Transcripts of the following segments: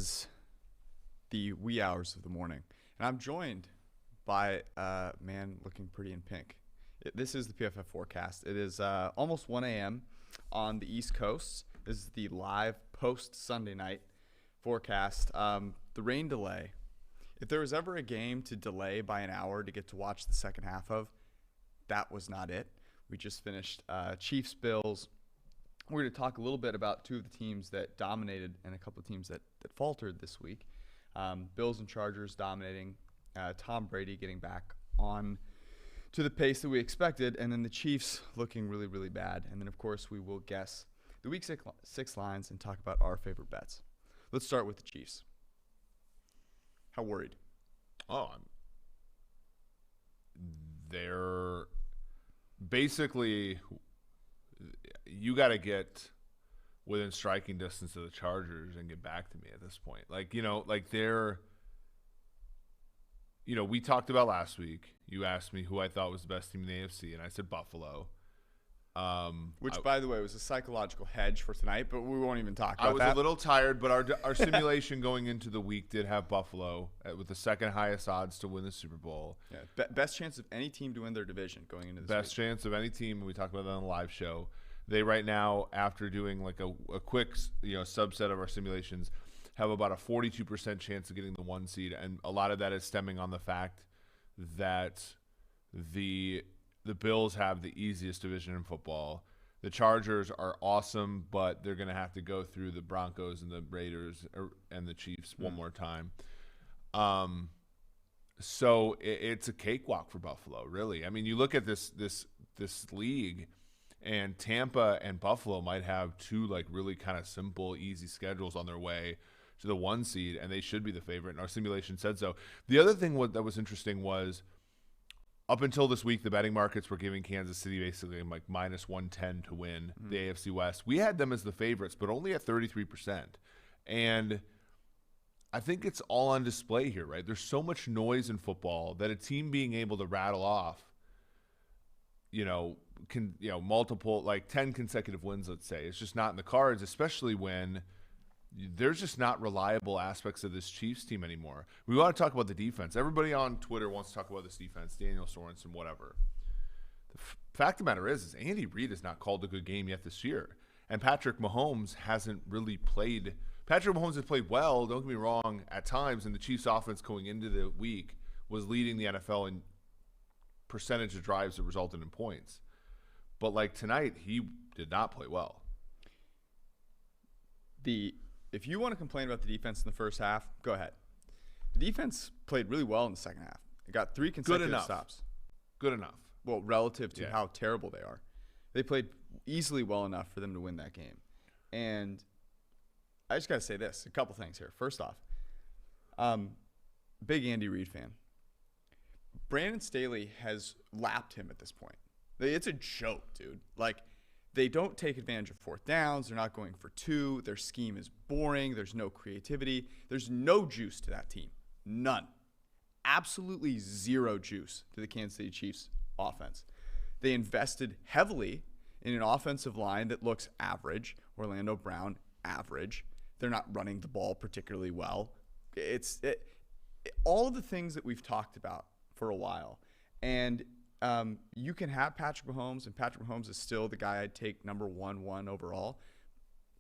is the wee hours of the morning, and I'm joined by a man looking pretty in pink. This is the PFF forecast. It is almost 1 a.m. on the East Coast. This is the live post-Sunday night forecast. The rain delay. If there was ever a game to delay by an hour to get to watch the second half of, that was not it. We just finished Chiefs-Bills. We're going to talk a little bit about two of the teams that dominated and a couple of teams that faltered this week. Bills and Chargers dominating. Tom Brady getting back on to the pace that we expected, and then the Chiefs looking really, really bad. And then, of course, we will guess the Week 6 lines and talk about our favorite bets. Let's start with the Chiefs. How worried? They're basically – you got to get within striking distance of the Chargers and get back to me at this point. We talked about last week. You asked me who I thought was the best team in the AFC, and I said Buffalo. Which, by the way, was a psychological hedge for tonight, but we won't even talk about that. I was a little tired, but our simulation going into the week did have Buffalo with the second highest odds to win the Super Bowl. Yeah, best chance of any team to win their division going into this Best week. chance of any team, and we talked about that on the live show. They right now, after doing like a quick subset of our simulations, have about a 42% chance of getting the 1 seed, and a lot of that is stemming on the fact that the Bills have the easiest division in football. The Chargers are awesome, but they're going to have to go through the Broncos and the Raiders and the Chiefs one more time. So it's a cakewalk for Buffalo, really. I mean, you look at this league, and Tampa and Buffalo might have two really kind of simple, easy schedules on their way to the 1 seed, and they should be the favorite, and our simulation said so. The other thing that was interesting was up until this week, the betting markets were giving Kansas City basically like minus 110 to win the AFC West. We had them as the favorites, but only at 33%. And I think it's all on display here, right? There's so much noise in football that a team being able to rattle off, multiple 10 consecutive wins, let's say, it's just not in the cards, especially when there's just not reliable aspects of this Chiefs team anymore. We want to talk about the defense. Everybody on Twitter wants to talk about this defense, Daniel Sorensen, whatever. The fact of the matter is Andy Reid has not called a good game yet this year. And Patrick Mahomes hasn't really played. Patrick Mahomes has played well, don't get me wrong, at times, and the Chiefs offense going into the week was leading the NFL in percentage of drives that resulted in points. But tonight, he did not play well. If you want to complain about the defense in the first half, go ahead. The defense played really well in the second half. It got 3 consecutive stops. Good enough. Well, relative to how terrible they are. They played easily well enough for them to win that game. And I just got to say this, a couple things here. First off, big Andy Reid fan. Brandon Staley has lapped him at this point. It's a joke, dude. They don't take advantage of fourth downs. They're not going for 2. Their scheme is boring. There's no creativity. There's no juice to that team. None. Absolutely zero juice to the Kansas City Chiefs offense. They invested heavily in an offensive line that looks average. Orlando Brown, average. They're not running the ball particularly well. All of the things that we've talked about for a while. And you can have Patrick Mahomes, and Patrick Mahomes is still the guy I'd take number 1 overall.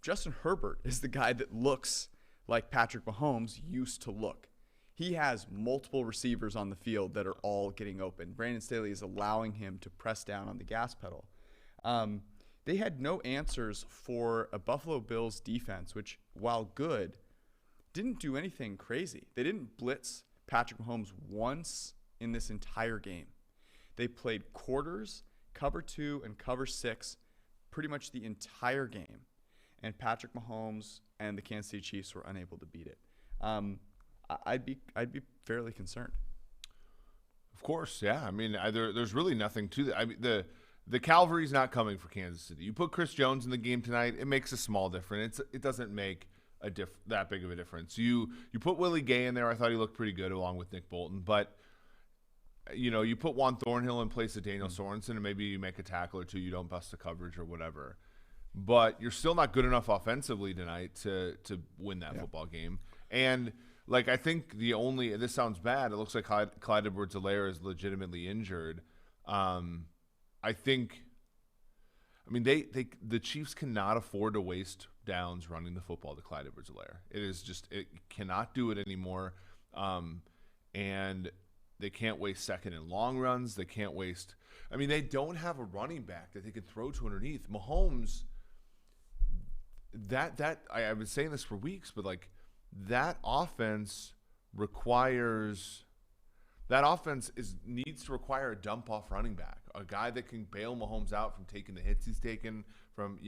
Justin Herbert is the guy that looks like Patrick Mahomes used to look. He has multiple receivers on the field that are all getting open. Brandon Staley is allowing him to press down on the gas pedal. They had no answers for a Buffalo Bills defense, which, while good, didn't do anything crazy. They didn't blitz Patrick Mahomes once in this entire game. They played quarters, cover 2, and cover 6 pretty much the entire game. And Patrick Mahomes and the Kansas City Chiefs were unable to beat it. I'd be fairly concerned. Of course, yeah. I mean, there's really nothing to that. I mean, the cavalry's not coming for Kansas City. You put Chris Jones in the game tonight, it makes a small difference. It doesn't make that big of a difference. You put Willie Gay in there. I thought he looked pretty good along with Nick Bolton, but you put Juan Thornhill in place of Daniel Sorensen, and maybe you make a tackle or two, you don't bust the coverage or whatever. But you're still not good enough offensively tonight to win that football game. And like I think this sounds bad. It looks like Clyde Edwards-Helaire is legitimately injured. The Chiefs cannot afford to waste downs running the football to Clyde Edwards-Helaire. It cannot do it anymore. And they can't waste second and long runs. They can't waste. They don't have a running back that they can throw to underneath. Mahomes, I've been saying this for weeks, but like that offense needs to require a dump off running back, a guy that can bail Mahomes out from taking the hits he's taken, from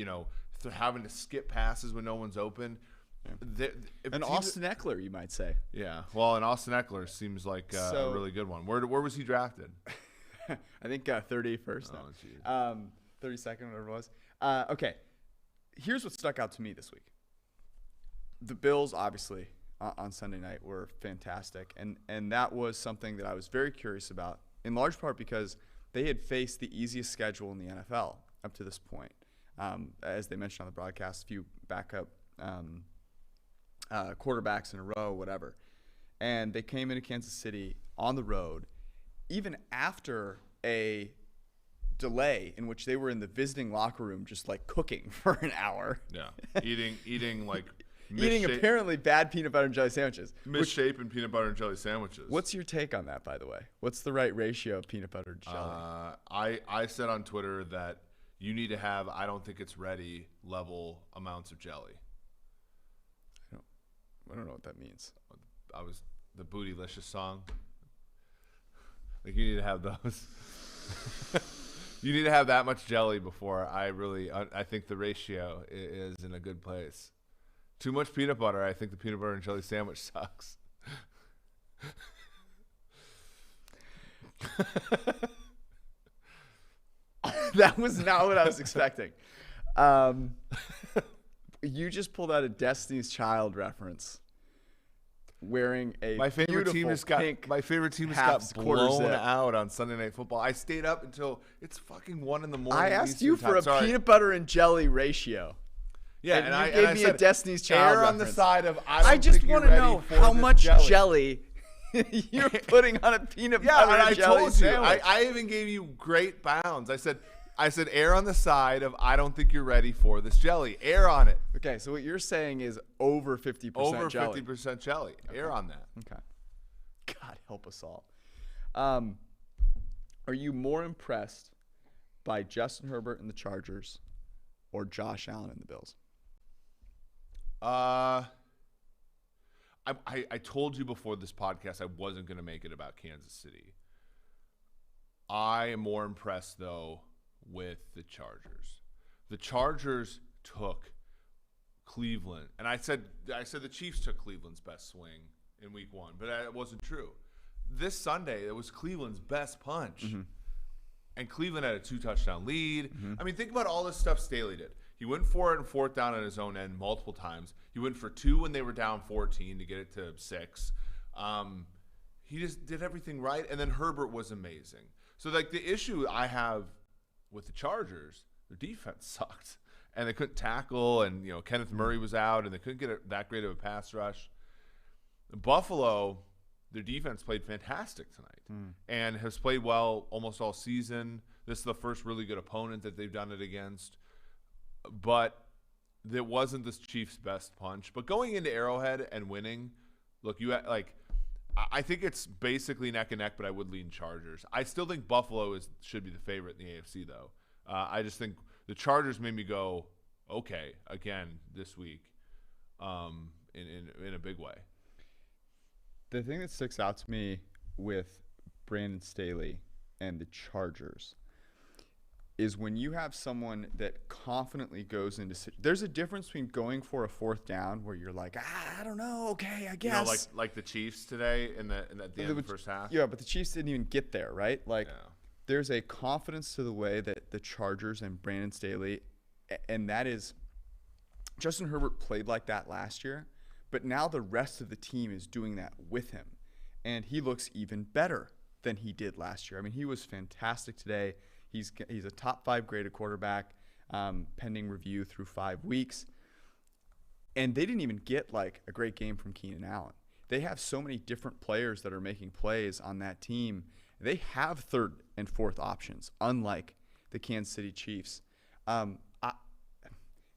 having to skip passes when no one's open. Yeah. Austin Eckler, you might say. Yeah, well, and Austin Eckler seems like a really good one. Where was he drafted? I think 31st. Oh, 32nd, whatever it was. Okay, here's what stuck out to me this week. The Bills, obviously, on Sunday night were fantastic, and that was something that I was very curious about, in large part because they had faced the easiest schedule in the NFL up to this point. As they mentioned on the broadcast, a few backup quarterbacks in a row, whatever. And they came into Kansas City on the road, even after a delay in which they were in the visiting locker room just like cooking for an hour. Yeah, eating like eating apparently bad peanut butter and jelly sandwiches. Misshapen peanut butter and jelly sandwiches. What's your take on that, by the way? What's the right ratio of peanut butter to jelly? I said on Twitter that you need to have I don't think it's ready level amounts of jelly. I don't know what that means. I was the Bootylicious song. Like you need to have those. You need to have that much jelly before I think the ratio is in a good place. Too much peanut butter, I think the peanut butter and jelly sandwich sucks. That was not what I was expecting. You just pulled out a Destiny's Child reference. Wearing a my favorite team has got blown out on Sunday Night Football. I stayed up until it's fucking 1 a.m. I asked you for a peanut butter and jelly ratio. Yeah, and you gave me a Destiny's Child reference. On the side of I just want to know how much jelly you're putting on a peanut butter and jelly sandwich. I even gave you great bounds. I said err on the side of I don't think you're ready for this jelly. Err on it. Okay, so what you're saying is over 50% over jelly. 50% jelly. Okay. Err on that. Okay. God help us all. Are you more impressed by Justin Herbert and the Chargers or Josh Allen and the Bills? I told you before this podcast I wasn't going to make it about Kansas City. I am more impressed, though, with the Chargers. The Chargers took Cleveland, and I said the Chiefs took Cleveland's best swing in week 1, but it wasn't true. This Sunday, it was Cleveland's best punch, and Cleveland had a 2-touchdown lead. Think about all this stuff Staley did. He went for it in 4th down on his own end multiple times. He went for 2 when they were down 14 to get it to 6. He just did everything right, and then Herbert was amazing. So, like, the issue I have with the Chargers, their defense sucked, and they couldn't tackle, and Kenneth Murray was out, and they couldn't get that great of a pass rush. Buffalo, their defense played fantastic tonight, and has played well almost all season. This is the first really good opponent that they've done it against, but it wasn't the Chiefs' best punch. But going into Arrowhead and winning, look, I think it's basically neck and neck, but I would lean Chargers. I still think Buffalo should be the favorite in the AFC, though. I just think the Chargers made me go, okay, again this week, in a big way. The thing that sticks out to me with Brandon Staley and the Chargers is when you have someone that confidently goes into – there's a difference between going for a 4th down where you're like, I don't know, okay, I guess. Like the Chiefs today at the end of the first half? Yeah, but the Chiefs didn't even get there, right? There's a confidence to the way that the Chargers and Brandon Staley – and that is – Justin Herbert played like that last year, but now the rest of the team is doing that with him. And he looks even better than he did last year. He was fantastic today. He's a top 5 graded quarterback, pending review through 5 weeks. And they didn't even get like a great game from Keenan Allen. They have so many different players that are making plays on that team. They have third and fourth options, unlike the Kansas City Chiefs. I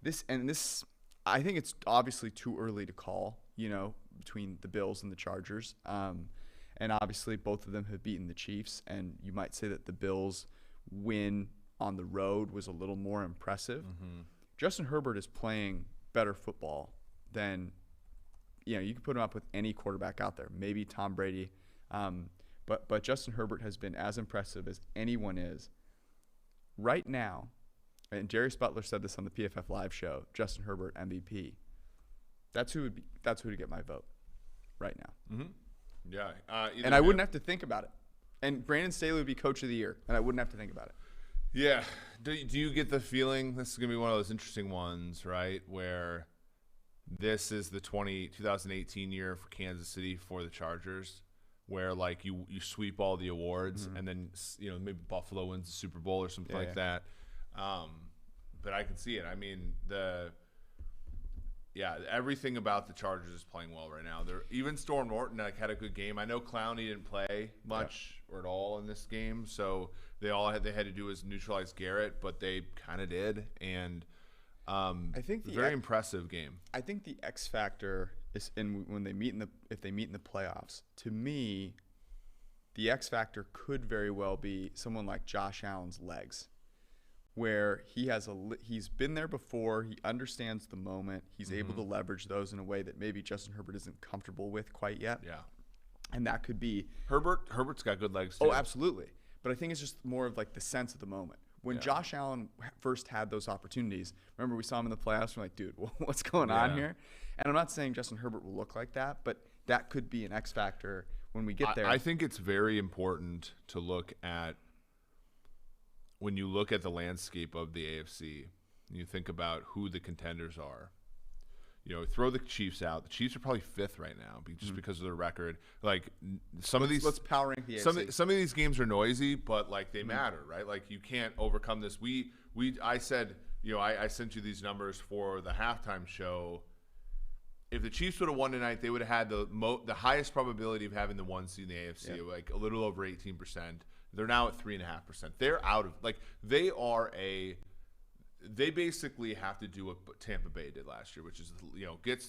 think it's obviously too early to call, between the Bills and the Chargers. And obviously both of them have beaten the Chiefs, and you might say that the Bills' win on the road was a little more impressive. Mm-hmm. Justin Herbert is playing better football than, you can put him up with any quarterback out there, maybe Tom Brady. But Justin Herbert has been as impressive as anyone is right now. And Darius Butler said this on the PFF Live show, Justin Herbert MVP. That's who would get my vote right now. Mm-hmm. Yeah. And I wouldn't have to think about it. And Brandon Staley would be coach of the year, and I wouldn't have to think about it. Yeah. Do you get the feeling this is going to be one of those interesting ones, right, where this is the 2018 year for Kansas City for the Chargers, where like you sweep all the awards, mm-hmm. and then maybe Buffalo wins the Super Bowl or something like that. But I can see it. I mean, everything about the Chargers is playing well right now. Even Storm Norton had a good game. I know Clowney didn't play much or at all in this game, so they had to do was neutralize Garrett, but they kind of did, and I think very impressive game. I think the X factor is when they meet if they meet in the playoffs. To me, the X factor could very well be someone like Josh Allen's legs, where he's been there before, he understands the moment, he's mm-hmm. able to leverage those in a way that maybe Justin Herbert isn't comfortable with quite yet. Yeah. And that could be Herbert's got good legs too. Oh, absolutely. But I think it's just more of like the sense of the moment. When Josh Allen first had those opportunities, remember we saw him in the playoffs, we're like, dude, what's going on here? And I'm not saying Justin Herbert will look like that, but that could be an X factor when we get there. I think it's very important to look at, when you look at the landscape of the AFC, you think about who the contenders are. Throw the Chiefs out. The Chiefs are probably fifth right now, just mm-hmm. because of their record. Like let's power rank the AFC. Some of these games are noisy, but like they mm-hmm. matter, right? Like you can't overcome this. I said, I sent you these numbers for the halftime show. If the Chiefs would have won tonight, they would have had the highest probability of having the 1 seed in the AFC, like a little over 18%. They're now at 3.5%. They're out of they basically have to do what Tampa Bay did last year, which is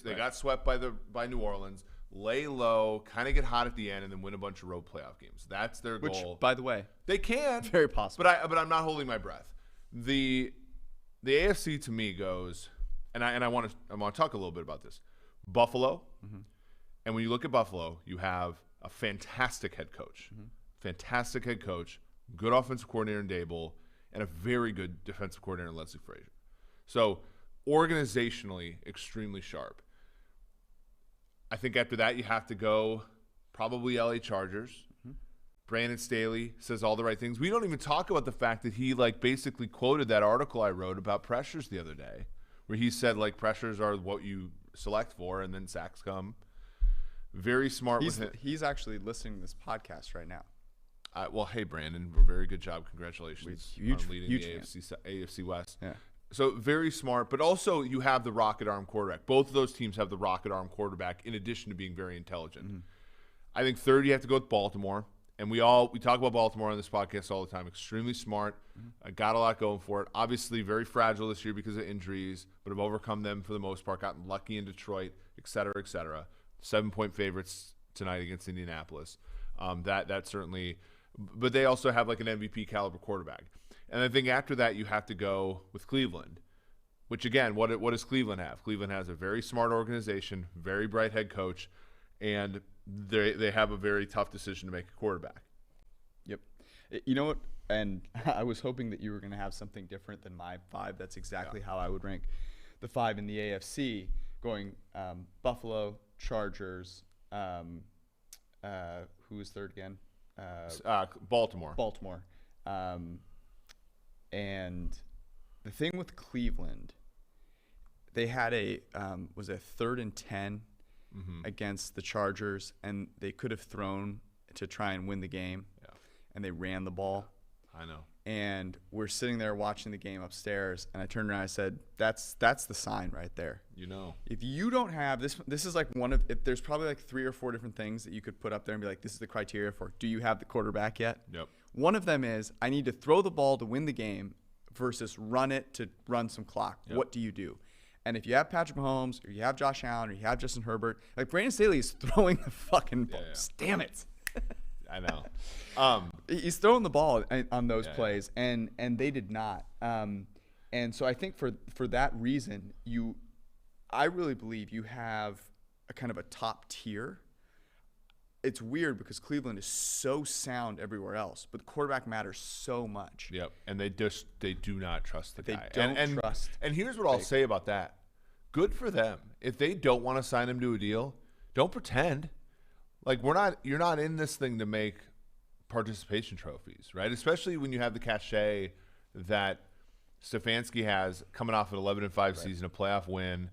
they got swept by New Orleans, lay low, kind of get hot at the end, and then win a bunch of road playoff games. That's their goal. Which, by the way, they can, very possible. But I'm not holding my breath. The AFC to me goes, and I want to talk a little bit about this. Buffalo, mm-hmm. and when you look at Buffalo, you have a fantastic head coach. Mm-hmm. Fantastic head coach, good offensive coordinator in Dable, and a very good defensive coordinator in Leslie Frazier. So organizationally, extremely sharp. I think after that, you have to go probably LA Chargers. Mm-hmm. Brandon Staley says all the right things. We don't even talk about the fact that he basically quoted that article I wrote about pressures the other day, where he said pressures are what you select for, and then sacks come. Very smart with it. He's actually listening to this podcast right now. Well, hey, Brandon, very good job. Congratulations on leading the AFC West. Yeah. So very smart, but also you have the rocket arm quarterback. Both of those teams have the rocket arm quarterback in addition to being very intelligent. Mm-hmm. I think third, you have to go with Baltimore. And we talk about Baltimore on this podcast all the time. Extremely smart. Mm-hmm. Got a lot going for it. Obviously very fragile this year because of injuries, but have overcome them for the most part, gotten lucky in Detroit, et cetera, et cetera. 7-point favorites tonight against Indianapolis. That certainly – but they also have an MVP caliber quarterback. And I think after that you have to go with Cleveland, which again, what does Cleveland have? Cleveland has a very smart organization, very bright head coach, and they have a very tough decision to make at quarterback. Yep. You know what? And I was hoping that you were going to have something different than my 5. That's exactly how I would rank the 5 in the AFC, going Buffalo, Chargers, who was third again? Baltimore. And the thing with Cleveland, they had was a 3rd and 10 mm-hmm. against the Chargers, and they could have thrown to try and win the game, and they ran the ball. I know. and we're sitting there watching the game upstairs, and I turned around and I said, that's the sign right there. If you don't have this is like if there's probably like 3 or 4 different things that you could put up there and be like, this is the criteria for, do you have the quarterback yet? Yep. One of them is, I need to throw the ball to win the game versus run it to run some clock. Yep. What do you do? And if you have Patrick Mahomes, or you have Josh Allen, or you have Justin Herbert, like Brandon Staley is throwing the fucking ball. Yeah. Damn it. I know. He's throwing the ball on those plays, and they did not. And so I think for that reason, I really believe you have a kind of a top tier. It's weird because Cleveland is so sound everywhere else, but the quarterback matters so much. Yep, and they do not trust the guy. They don't trust. And here's what I'll say about that: good for them. If they don't want to sign him to a deal, don't pretend. Like you're not in this thing to make participation trophies, right? Especially when you have the cachet that Stefanski has coming off an 11-5 season, a playoff win.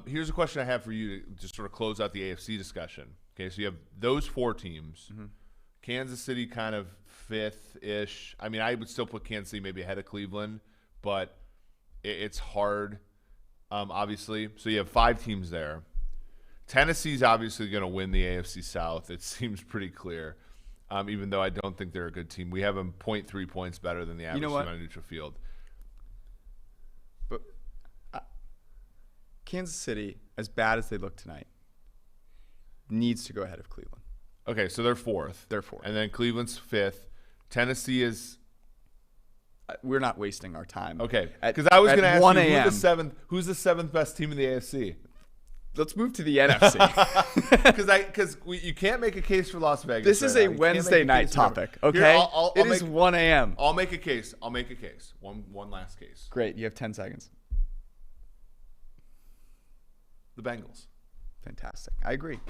Here's a question I have for you to just sort of close out the AFC discussion. Okay, so you have those 4 teams. Mm-hmm. Kansas City kind of 5th-ish. I mean, I would still put Kansas City maybe ahead of Cleveland, but it's hard, obviously. So you have 5 teams there. Tennessee's obviously going to win the AFC South. It seems pretty clear, even though I don't think they're a good team. We have them 0.3 points better than the average team on a neutral field. But Kansas City, as bad as they look tonight, needs to go ahead of Cleveland. Okay, so they're 4th. They're 4th. And then Cleveland's 5th. Tennessee is we're not wasting our time. Okay, because I was going to ask 1 you who's the 7th best team in the AFC? Let's move to the NFC. Because you can't make a case for Las Vegas. This is a Wednesday night topic, okay? Here, it is 1 a.m. I'll make a case. One last case. Great. You have 10 seconds. The Bengals. Fantastic. I agree.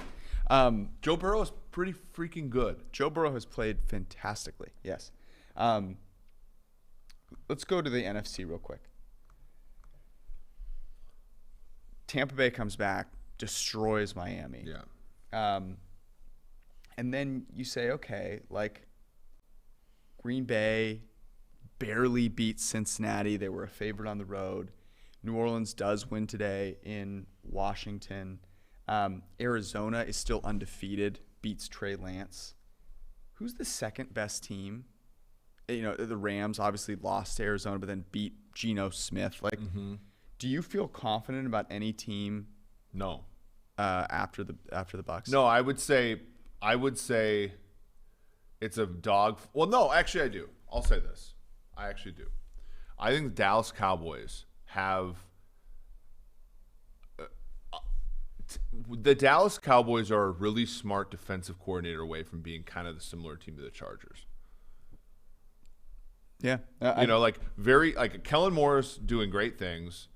Joe Burrow is pretty freaking good. Joe Burrow has played fantastically, yes. Let's go to the NFC real quick. Tampa Bay comes back, destroys Miami. Yeah. And then you say, okay, like Green Bay barely beat Cincinnati. They were a favorite on the road. New Orleans does win today in Washington. Arizona is still undefeated, beats Trey Lance. Who's the second best team? You know, the Rams obviously lost to Arizona, but then beat Geno Smith. Like, do you feel confident about any team? No. After the Bucks? No, I would say it's a dog. Well, no, actually I do. I'll say this. I actually do. I think the Dallas Cowboys have the Dallas Cowboys are a really smart defensive coordinator away from being kind of the similar team to the Chargers. Yeah. Kellen Moore's doing great things.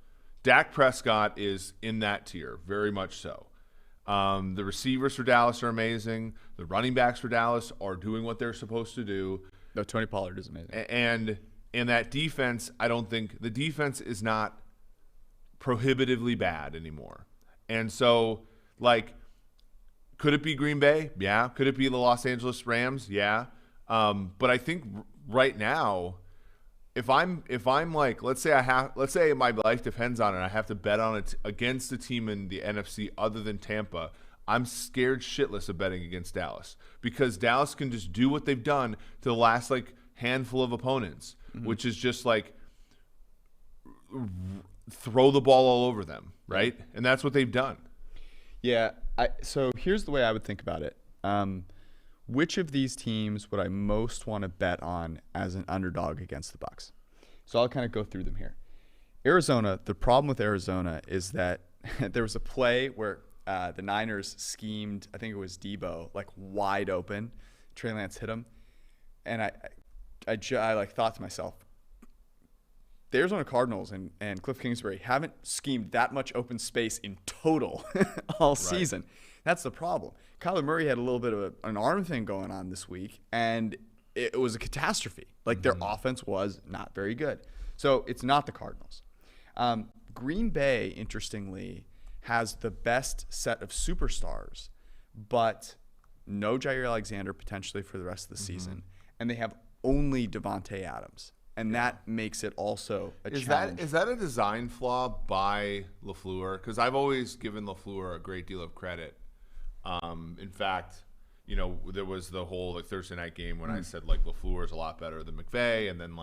Dak Prescott is in that tier, very much so. The receivers for Dallas are amazing. The running backs for Dallas are doing what they're supposed to do. No, Tony Pollard is amazing. And in that defense, I don't think the defense is not prohibitively bad anymore. And so, could it be Green Bay? Yeah. Could it be the Los Angeles Rams? Yeah. But I think right now, if I'm let's say my life depends on it, I have to bet on it against a team in the NFC other than Tampa, I'm scared shitless of betting against Dallas because Dallas can just do what they've done to the last handful of opponents, which is just throw the ball all over them, right? And that's what they've done. Yeah. So here's the way I would think about it. Which of these teams would I most want to bet on as an underdog against the Bucks? So I'll kind of go through them here. Arizona, the problem with Arizona is that there was a play where the Niners schemed, I think it was Debo, wide open. Trey Lance hit him. And I thought to myself, the Arizona Cardinals and Cliff Kingsbury haven't schemed that much open space in total all season. That's the problem. Kyler Murray had a little bit of an arm thing going on this week, and it was a catastrophe. Their offense was not very good. So it's not the Cardinals. Green Bay, interestingly, has the best set of superstars, but no Jair Alexander potentially for the rest of the season. And they have only Devontae Adams. And that makes it also a challenge. Is that a design flaw by LaFleur? Because I've always given LaFleur a great deal of credit. In fact, there was the whole Thursday night game when I said LaFleur is a lot better than McVay, and then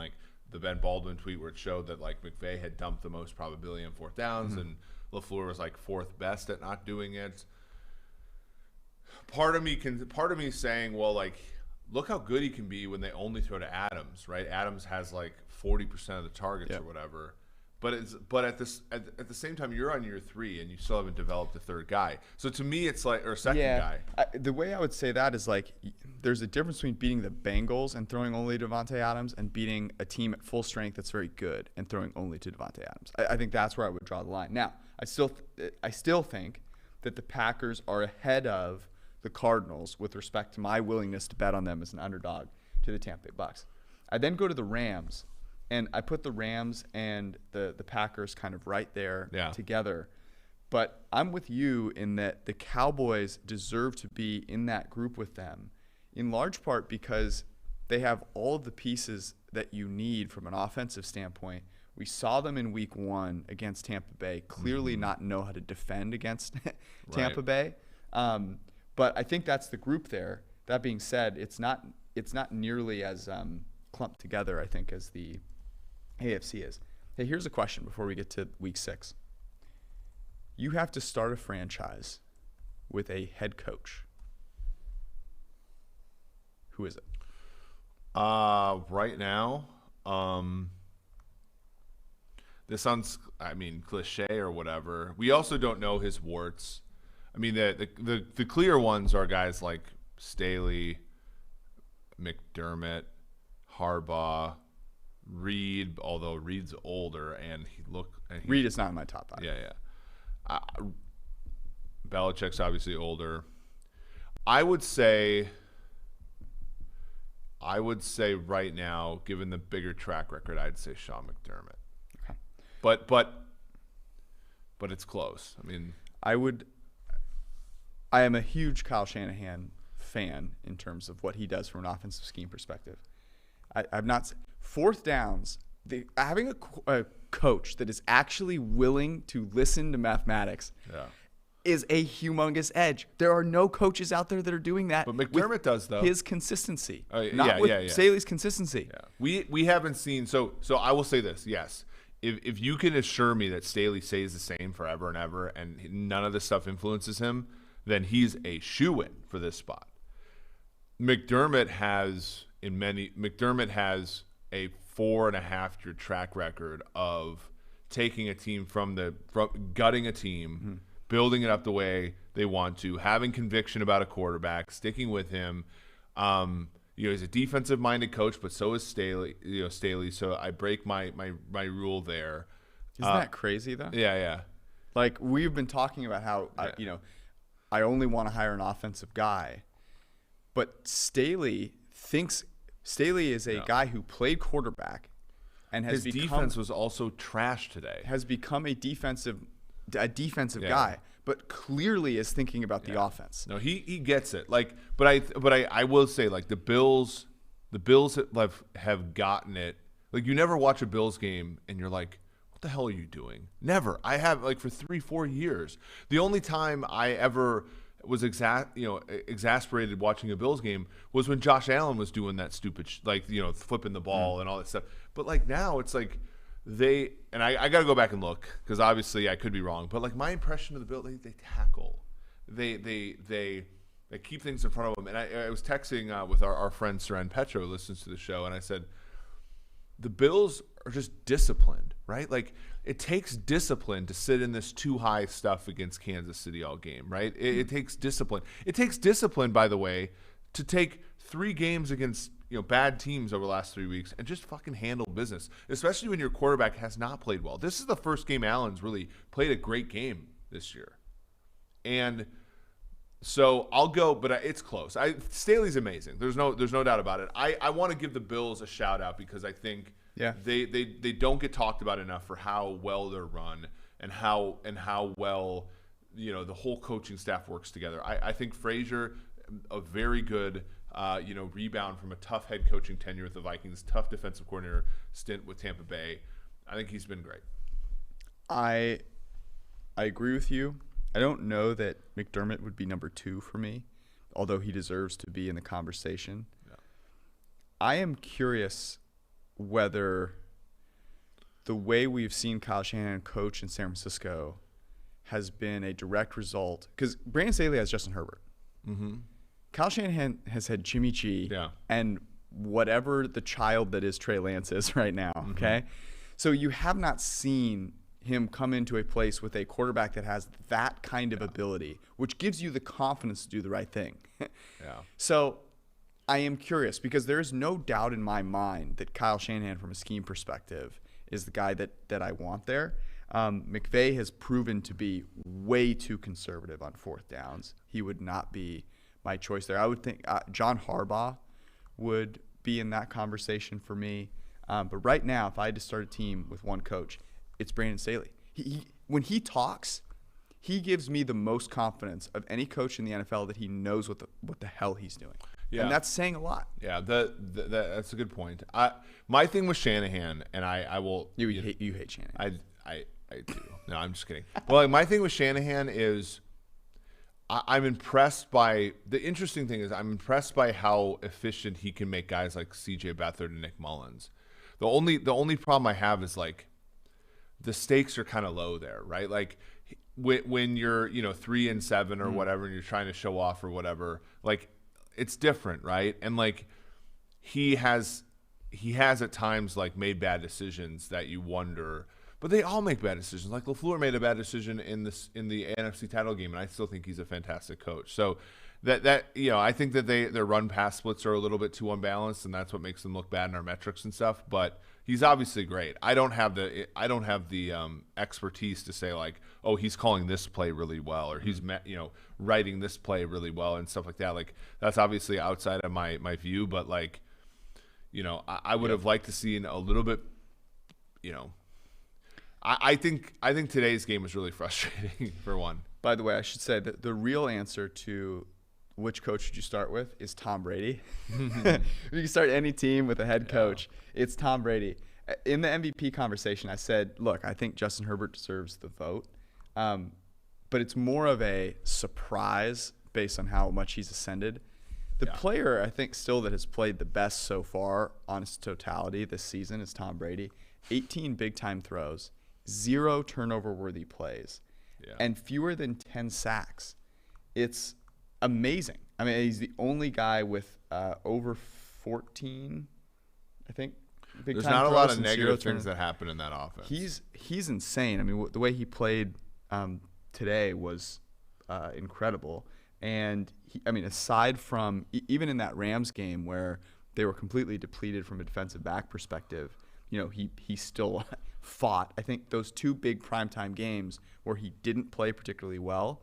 the Ben Baldwin tweet where it showed that McVay had dumped the most probability on fourth downs, and LaFleur was fourth best at not doing it. Part of me is saying, well, look how good he can be when they only throw to Adams, right? Adams has 40% of the targets or whatever. But at the same time, you're on year 3 and you still haven't developed a third guy. So to me, it's or a second guy. The way I would say that is there's a difference between beating the Bengals and throwing only to Devontae Adams and beating a team at full strength that's very good and throwing only to Devontae Adams. I think that's where I would draw the line. Now, I still think that the Packers are ahead of the Cardinals with respect to my willingness to bet on them as an underdog to the Tampa Bay Bucks. I then go to the Rams, and I put the Rams and the Packers kind of right there together. But I'm with you in that the Cowboys deserve to be in that group with them, in large part because they have all of the pieces that you need from an offensive standpoint. We saw them in week 1 against Tampa Bay clearly not know how to defend against Tampa Bay. But I think that's the group there. That being said, it's not nearly as clumped together, I think, as the AFC is. Hey, here's a question before we get to week 6. You have to start a franchise with a head coach. Who is it? Right now, this sounds, cliche or whatever. We also don't know his warts. The clear ones are guys like Staley, McDermott, Harbaugh, Reed, although Reed's older and Reed is not in my top 5. Yeah. Belichick's obviously older. I would say right now, given the bigger track record, I'd say Sean McDermott. Okay. But it's close. I am a huge Kyle Shanahan fan in terms of what he does from an offensive scheme perspective. I've not fourth downs. Having a coach that is actually willing to listen to mathematics is a humongous edge. There are no coaches out there that are doing that. But McDermott does, though. His consistency, not with Staley's consistency. Yeah. We haven't seen. So I will say this. Yes, if you can assure me that Staley stays the same forever and ever, and none of this stuff influences him, then he's a shoo-in for this spot. McDermott has a 4.5-year track record of taking a team from gutting a team, building it up the way they want to, having conviction about a quarterback, sticking with him. He's a defensive-minded coach, but so is Staley. So I break my rule there. Isn't that crazy though? Yeah. We've been talking about how I only want to hire an offensive guy, but Staley is a guy who played quarterback and has his defense was also trash today. Has become a defensive guy, but clearly is thinking about the offense. No, he gets it. But I will say the Bills have gotten it. You never watch a Bills game and you're like, what the hell are you doing? Never. I have for 3-4 years. The only time I ever was exasperated watching a Bills game was when Josh Allen was doing that stupid flipping the ball and all that stuff. But now it's they, and I got to go back and look because obviously I could be wrong, but my impression of the Bills, they tackle, they keep things in front of them. And I was texting with our friend Seren Petro, who listens to the show, and I said the Bills are just disciplined, right? It takes discipline to sit in this too high stuff against Kansas City all game, right? It takes discipline. It takes discipline, by the way, to take 3 games against bad teams over the last 3 weeks and just fucking handle business, especially when your quarterback has not played well. This is the first game Allen's really played a great game this year. And so I'll go, but it's close. Staley's amazing. There's no doubt about it. I want to give the Bills a shout out because I think they don't get talked about enough for how well they're run and how well the whole coaching staff works together. I think Frazier, a very good rebound from a tough head coaching tenure with the Vikings, tough defensive coordinator stint with Tampa Bay. I think he's been great. I agree with you. I don't know that McDermott would be number 2 for me, although he deserves to be in the conversation. Yeah. I am curious whether the way we've seen Kyle Shanahan coach in San Francisco has been a direct result, because Brandon Staley has Justin Herbert. Mm-hmm. Kyle Shanahan has had Jimmy G and whatever the child that is Trey Lance is right now, okay? So you have not seen him come into a place with a quarterback that has that kind of ability, which gives you the confidence to do the right thing. So I am curious, because there is no doubt in my mind that Kyle Shanahan, from a scheme perspective, is the guy that I want there. McVay has proven to be way too conservative on 4th downs. He would not be my choice there. I would think John Harbaugh would be in that conversation for me. But right now, if I had to start a team with one coach, it's Brandon Staley. When he talks, he gives me the most confidence of any coach in the NFL that he knows what the hell he's doing. Yeah. And that's saying a lot. Yeah, that's a good point. My thing with Shanahan, and I will. You hate Shanahan. I do. No, I'm just kidding. Well, my thing with Shanahan is I'm impressed by – the interesting thing is I'm impressed by how efficient he can make guys like C.J. Beathard and Nick Mullins. The only problem I have is, like, the stakes are kind of low there, right? Like, when you're, 3-7 or whatever, and you're trying to show off or whatever, like, it's different, right? And, like, he has at times, like, made bad decisions that you wonder – but they all make bad decisions. Like LaFleur made a bad decision in the NFC title game, and I still think he's a fantastic coach. So I think that their run pass splits are a little bit too unbalanced, and that's what makes them look bad in our metrics and stuff. But he's obviously great. I don't have the expertise to say, like, oh, he's calling this play really well, or he's writing this play really well and stuff like that. Like, that's obviously outside of my view, but, like, I would have liked to see a little bit, I think today's game was really frustrating, for one. By the way, I should say that the real answer to which coach should you start with is Tom Brady. If you can start any team with a head coach, it's Tom Brady. In the MVP conversation, I said, look, I think Justin Herbert deserves the vote, but it's more of a surprise based on how much he's ascended. The player, I think, still that has played the best so far on its totality this season is Tom Brady. 18 big-time throws, 0 turnover-worthy plays, and fewer than 10 sacks. It's amazing. I mean, he's the only guy with over 14, I think, big-time throws. There's not a lot of negative things that happen in that offense. He's insane. I mean, the way he played today was incredible. And, aside from even in that Rams game where they were completely depleted from a defensive back perspective, he still fought. I think those 2 big primetime games where he didn't play particularly well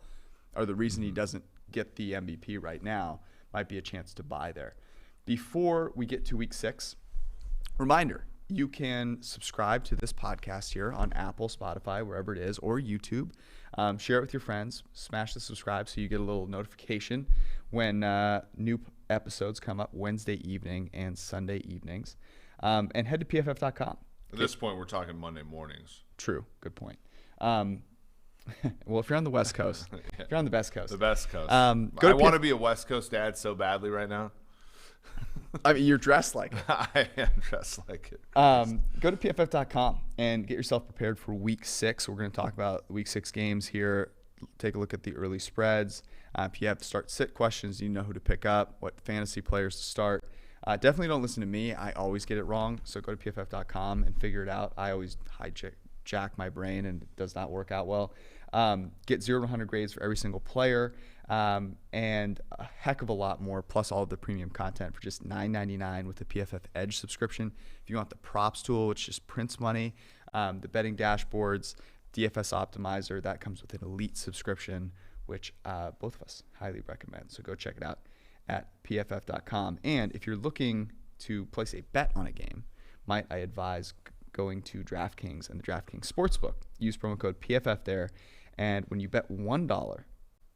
are the reason he doesn't get the MVP right now. Might be a chance to buy there. Before we get to week 6, reminder, you can subscribe to this podcast here on Apple, Spotify, wherever it is, or YouTube. Share it with your friends. Smash the subscribe so you get a little notification when new episodes come up Wednesday evening and Sunday evenings. And head to pff.com. At this point, we're talking Monday mornings. True. Good point. Well, if you're on the West Coast, if you're on the best coast. The best coast. I want to be a West Coast dad so badly right now. I mean, you're dressed like it. I am dressed like it. Go to pff.com and get yourself prepared for week 6. We're going to talk about week 6 games here. Take a look at the early spreads. If you have start-sit questions, you know who to pick up, what fantasy players to start. Definitely don't listen to me. I always get it wrong. So go to pff.com and figure it out. I always hijack my brain, and it does not work out well. Get 0 to 100 grades for every single player, and a heck of a lot more, plus all of the premium content for just $9.99 with the PFF Edge subscription. If you want the props tool, which just prints money, the betting dashboards, DFS Optimizer, that comes with an elite subscription, which both of us highly recommend. So go check it out at pff.com. And if you're looking to place a bet on a game, might I advise going to DraftKings and the DraftKings Sportsbook. Use promo code PFF there, and when you bet $1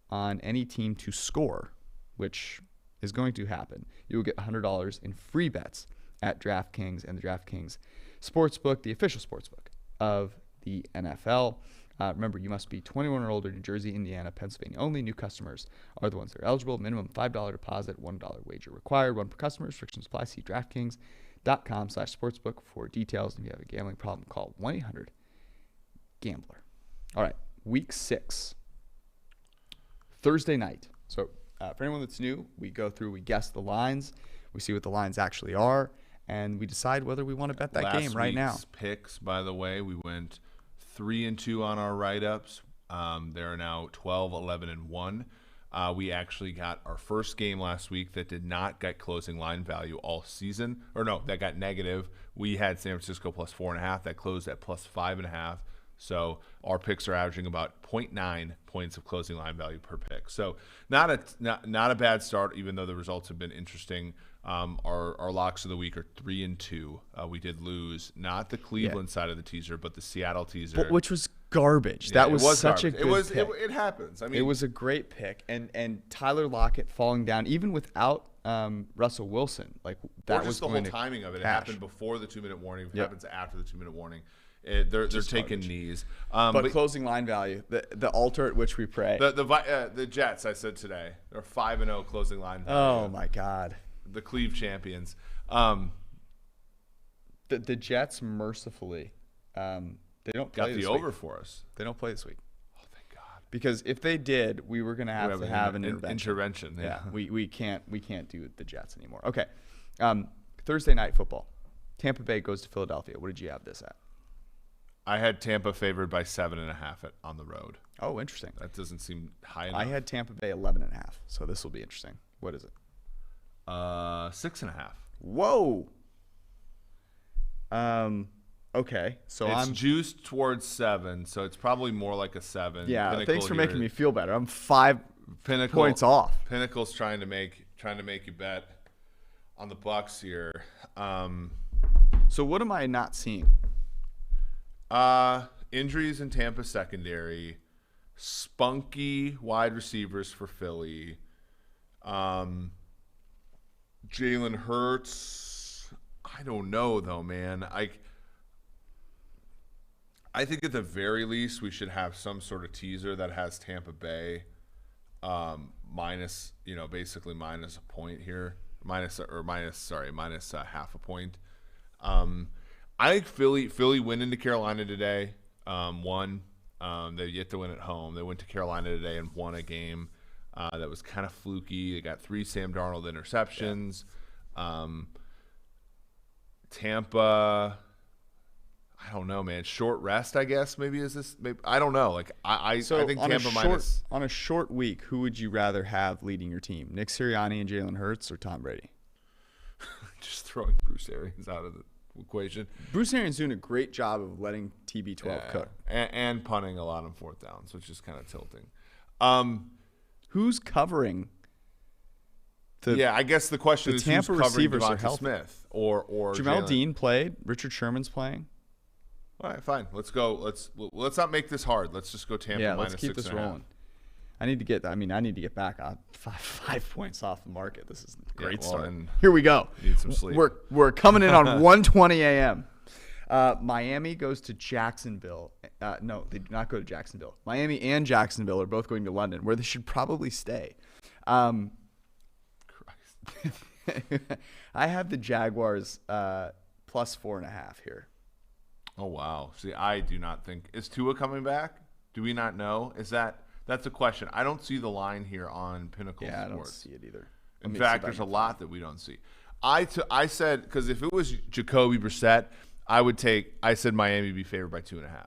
on any team to score, which is going to happen. You will get $100 in free bets at DraftKings and the DraftKings Sportsbook, the official sportsbook of the NFL. Remember, you must be 21 or older, New Jersey, Indiana, Pennsylvania only. New customers are the ones that are eligible. Minimum $5 deposit, $1 wager required. One per customer. Restrictions apply. See DraftKings.com/sportsbook for details. If you have a gambling problem, call 1-800-GAMBLER. All right, week 6, Thursday night. So for anyone that's new, we go through, we guess the lines, we see what the lines actually are, and we decide whether we want to bet that game right now. Last week's picks, by the way, we went 3-2 on our write-ups. There are now 12, 11, and 1. We actually got our first game last week that did not get closing line value all season. Or no, that got negative. We had San Francisco plus 4.5. That closed at plus 5.5. So our picks are averaging about 0.9 points of closing line value per pick. So not a bad start, even though the results have been interesting. Our locks of the week are 3-2. We did lose not the Cleveland side of the teaser, but the Seattle teaser, which was garbage. Yeah, that was such garbage. A good pick. It happens. I mean, it was a great pick, and Tyler Lockett falling down even without Russell Wilson, like that was the whole timing of it. It happened before the 2-minute warning. It happens after the 2-minute warning. They're taking knees. But closing line value, the altar at which we pray. The Jets, I said today, they're 5-0 closing line value. Oh my God. The Cleve champions. The Jets mercifully, they don't play got the over for us. They don't play this week. Oh, thank God. Because if they did, we were going to have an intervention. Yeah, we can't do the Jets anymore. Okay, Thursday night football. Tampa Bay goes to Philadelphia. What did you have this at? I had Tampa favored by 7.5 on the road. Oh, interesting. That doesn't seem high enough. I had Tampa Bay 11.5, so this will be interesting. What is it? 6.5. Whoa. Okay, so it's juiced towards 7, so it's probably more like a 7. Yeah, Pinnacle thanks for making me feel better. I'm 5 points off. Pinnacle's trying to make you bet on the Bucks here. So what am I not seeing? Injuries in Tampa secondary, spunky wide receivers for Philly. Jalen Hurts. I don't know though, man. I think at the very least we should have some sort of teaser that has Tampa Bay minus a point here. Minus half a point. I think Philly went into Carolina today. Won. They yet to win at home. They went to Carolina today and won a game that was kind of fluky. They got 3 Sam Darnold interceptions. Yeah. Tampa, I don't know, man. Short rest, I guess. Maybe is this? Maybe, I don't know. Like I think Tampa minus on a short week. Who would you rather have leading your team? Nick Sirianni and Jalen Hurts or Tom Brady? Just throwing Bruce Arians out of the equation. Bruce Arians doing a great job of letting TB12 cook and punting a lot on 4th downs, which is kind of tilting. Who's covering? I guess the question is Tampa who's covering receivers Devonta Smith or Jamel Dean played. Richard Sherman's playing. All right, fine. Let's go. Let's not make this hard. Let's just go Tampa minus 6.5. Let's keep this rolling. I need to get back on 5 points off the market. This is a great start. Here we go. Need some sleep. We're coming in on 1:20 a.m. Miami goes to Jacksonville. No, they do not go to Jacksonville. Miami and Jacksonville are both going to London, where they should probably stay. I have the Jaguars plus 4.5 here. Oh wow! See, I do not think is Tua coming back. Do we not know? That's a question. I don't see the line here on Pinnacle Sports. I don't see it either. In fact, there's a lot that we don't see. I said because if it was Jacoby Brissett, I said Miami be favored by 2.5.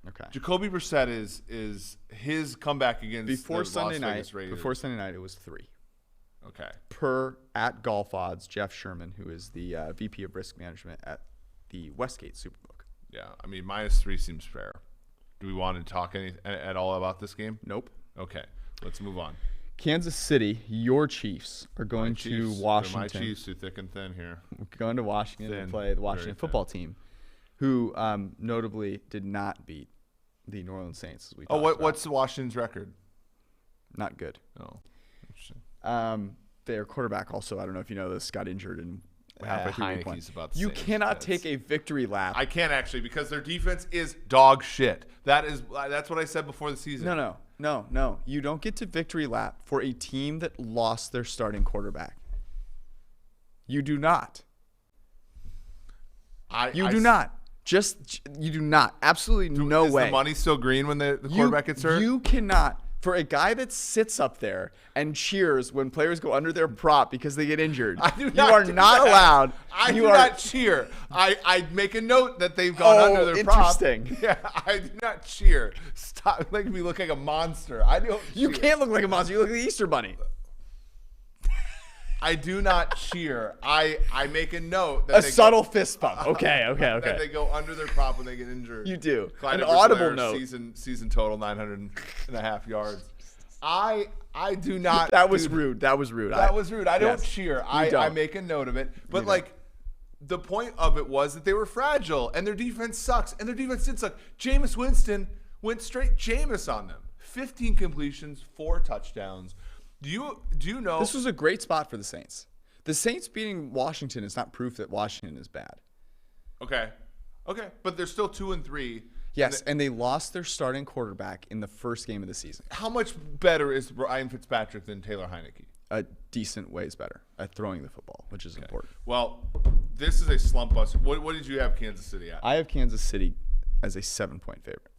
Okay. Jacoby Brissett is his comeback against before Sunday night. Vegas Raiders. Before Sunday night, it was 3. Okay. Per at Golf Odds, Jeff Sherman, who is the VP of Risk Management at the Westgate Superbook. Yeah, I mean -3 seems fair. Do we want to talk at all about this game? Nope. Okay, let's move on. Kansas City, your Chiefs are going to Washington. My Chiefs are thick and thin here. We're going to Washington to play the Washington football team, who notably did not beat the New Orleans Saints. As we what's Washington's record? Not good. Oh, interesting. their quarterback also, I don't know if you know this, got injured and halfway through week one. Heineke's about the You same cannot stats. take a victory lap. I can't actually because their defense is dog shit. That's what I said before the season. No. You don't get to victory lap for a team that lost their starting quarterback. You do not. You do not. You do not. Absolutely no way. Is the money still green when the quarterback gets hurt? You cannot. For a guy that sits up there and cheers when players go under their prop because they get injured, you are not allowed. I do not cheer. I make a note that they've gone under their prop. Interesting. Yeah, I do not cheer. Stop making me look like a monster. I don't. You cheer. can't look like a monster. You look like the Easter Bunny. I do not cheer. I make a note that A subtle fist bump. Okay. that they go under their prop when they get injured. You do. Clyde An Edwards-Helaire, audible note. Season total 900.5 yards. I do not. That was rude. That was rude. That was rude. I don't Yes. cheer. You I don't. make a note of it. But You like, the point of it was that they were fragile and their defense sucks. And their defense did suck. Jameis Winston went straight Jameis on them. 15 completions, 4 touchdowns. Do you know? This was a great spot for the Saints. The Saints beating Washington is not proof that Washington is bad. Okay. But they're still 2-3. Yes, and they lost their starting quarterback in the first game of the season. How much better is Ryan Fitzpatrick than Taylor Heineke? A decent ways better at throwing the football, which is important. Well, this is a slump bust. What did you have Kansas City at? I have Kansas City as a 7-point favorite.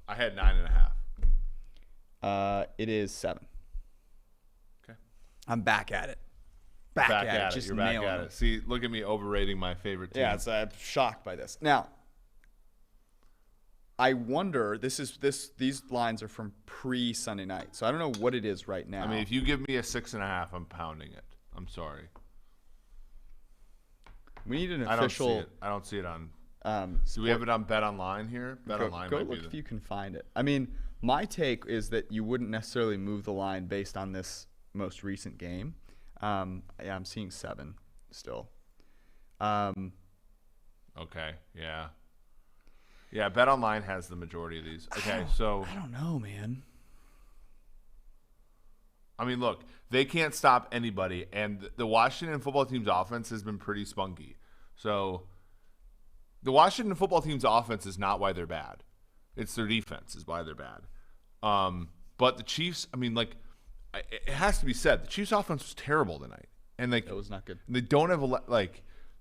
I had 9.5. It is 7. Okay. I'm back at it. Back at it. Just You're back nailing at it. See, look at me overrating my favorite team. Yeah, I'm shocked by this. Now, I wonder. These lines are from pre-Sunday night, so I don't know what it is right now. I mean, if you give me a 6.5, I'm pounding it. I'm sorry. We need an official. I don't see it on. Do we have it on Bet Online here? Bet Online. Go might look be if you can find it. I mean, my take is that you wouldn't necessarily move the line based on this most recent game. Yeah, I'm seeing 7 still. Okay. Yeah. Yeah. Bet Online has the majority of these. Okay. So I don't know, man. I mean, look, they can't stop anybody, and the Washington football team's offense has been pretty spunky. So the Washington football team's offense is not why they're bad. It's their defense is why they're bad. But the Chiefs, I mean, like, it has to be said, the Chiefs' offense was terrible tonight, and like It was not good. they don't have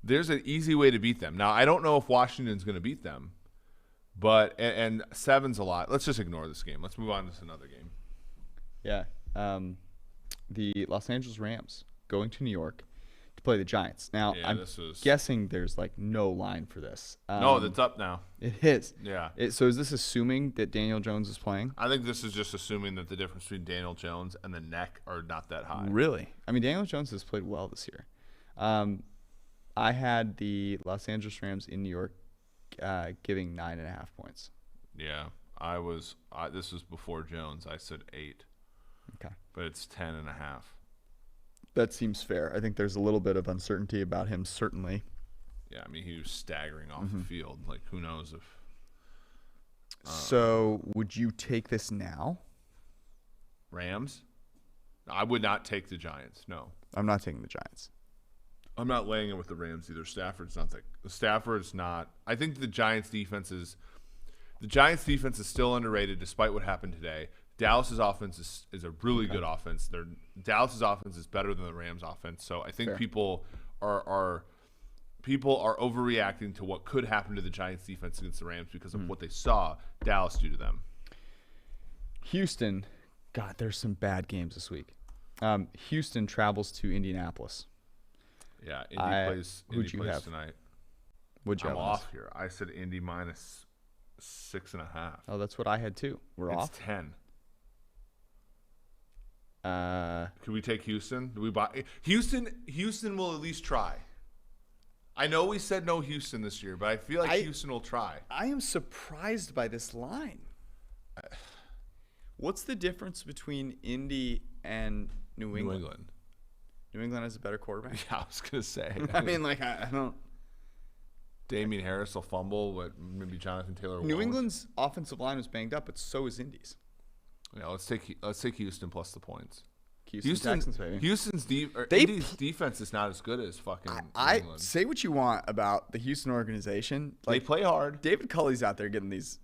there's an easy way to beat them. Now, I don't know if Washington's going to beat them, but and 7's a lot. Let's just ignore this game. Let's move on to another game. Yeah. The Los Angeles Rams going to New York to play the Giants. Now, Yeah, I'm guessing there's like no line for this. No, that's up now. It is. Yeah. So is this assuming that Daniel Jones is playing? I think this is just assuming that the difference between Daniel Jones and the neck are not that high. Really? I mean, Daniel Jones has played well this year. I had the Los Angeles Rams in New York giving 9.5 points. Yeah, this was before Jones. I said 8. Okay. But it's 10.5. That seems fair. I think there's a little bit of uncertainty about him, certainly. Yeah, I mean, he was staggering off the field. Like, who knows if... So would you take this now? Rams? I would not take the Giants, no. I'm not taking the Giants. I'm not laying it with the Rams either. Stafford's not. I think the Giants' defense is still underrated despite what happened today. Dallas's offense is a really good offense. Dallas's offense is better than the Rams' offense. So I think Fair. people are overreacting to what could happen to the Giants' defense against the Rams because of what they saw Dallas do to them. Houston, God, there's some bad games this week. Houston travels to Indianapolis. Yeah, Indy plays have? tonight. What'd you I'm have on this? off here. I said Indy minus 6.5. Oh, that's what I had too. We're It's off. 10. Could we take Houston? Do we buy Houston? Houston will at least try. I know we said no Houston this year, but I feel like Houston will try. I am surprised by this line. What's the difference between Indy and New England? New England has a better quarterback. Yeah, I was gonna say. I mean, like I don't. Damian Harris will fumble. What maybe Jonathan Taylor? New won't. England's offensive line was banged up, but so is Indy's. Yeah, let's take Houston plus the points. Texans, baby. Indy's defense is not as good as fucking I New England. say what you want about the Houston organization. They play hard. David Culley's out there getting these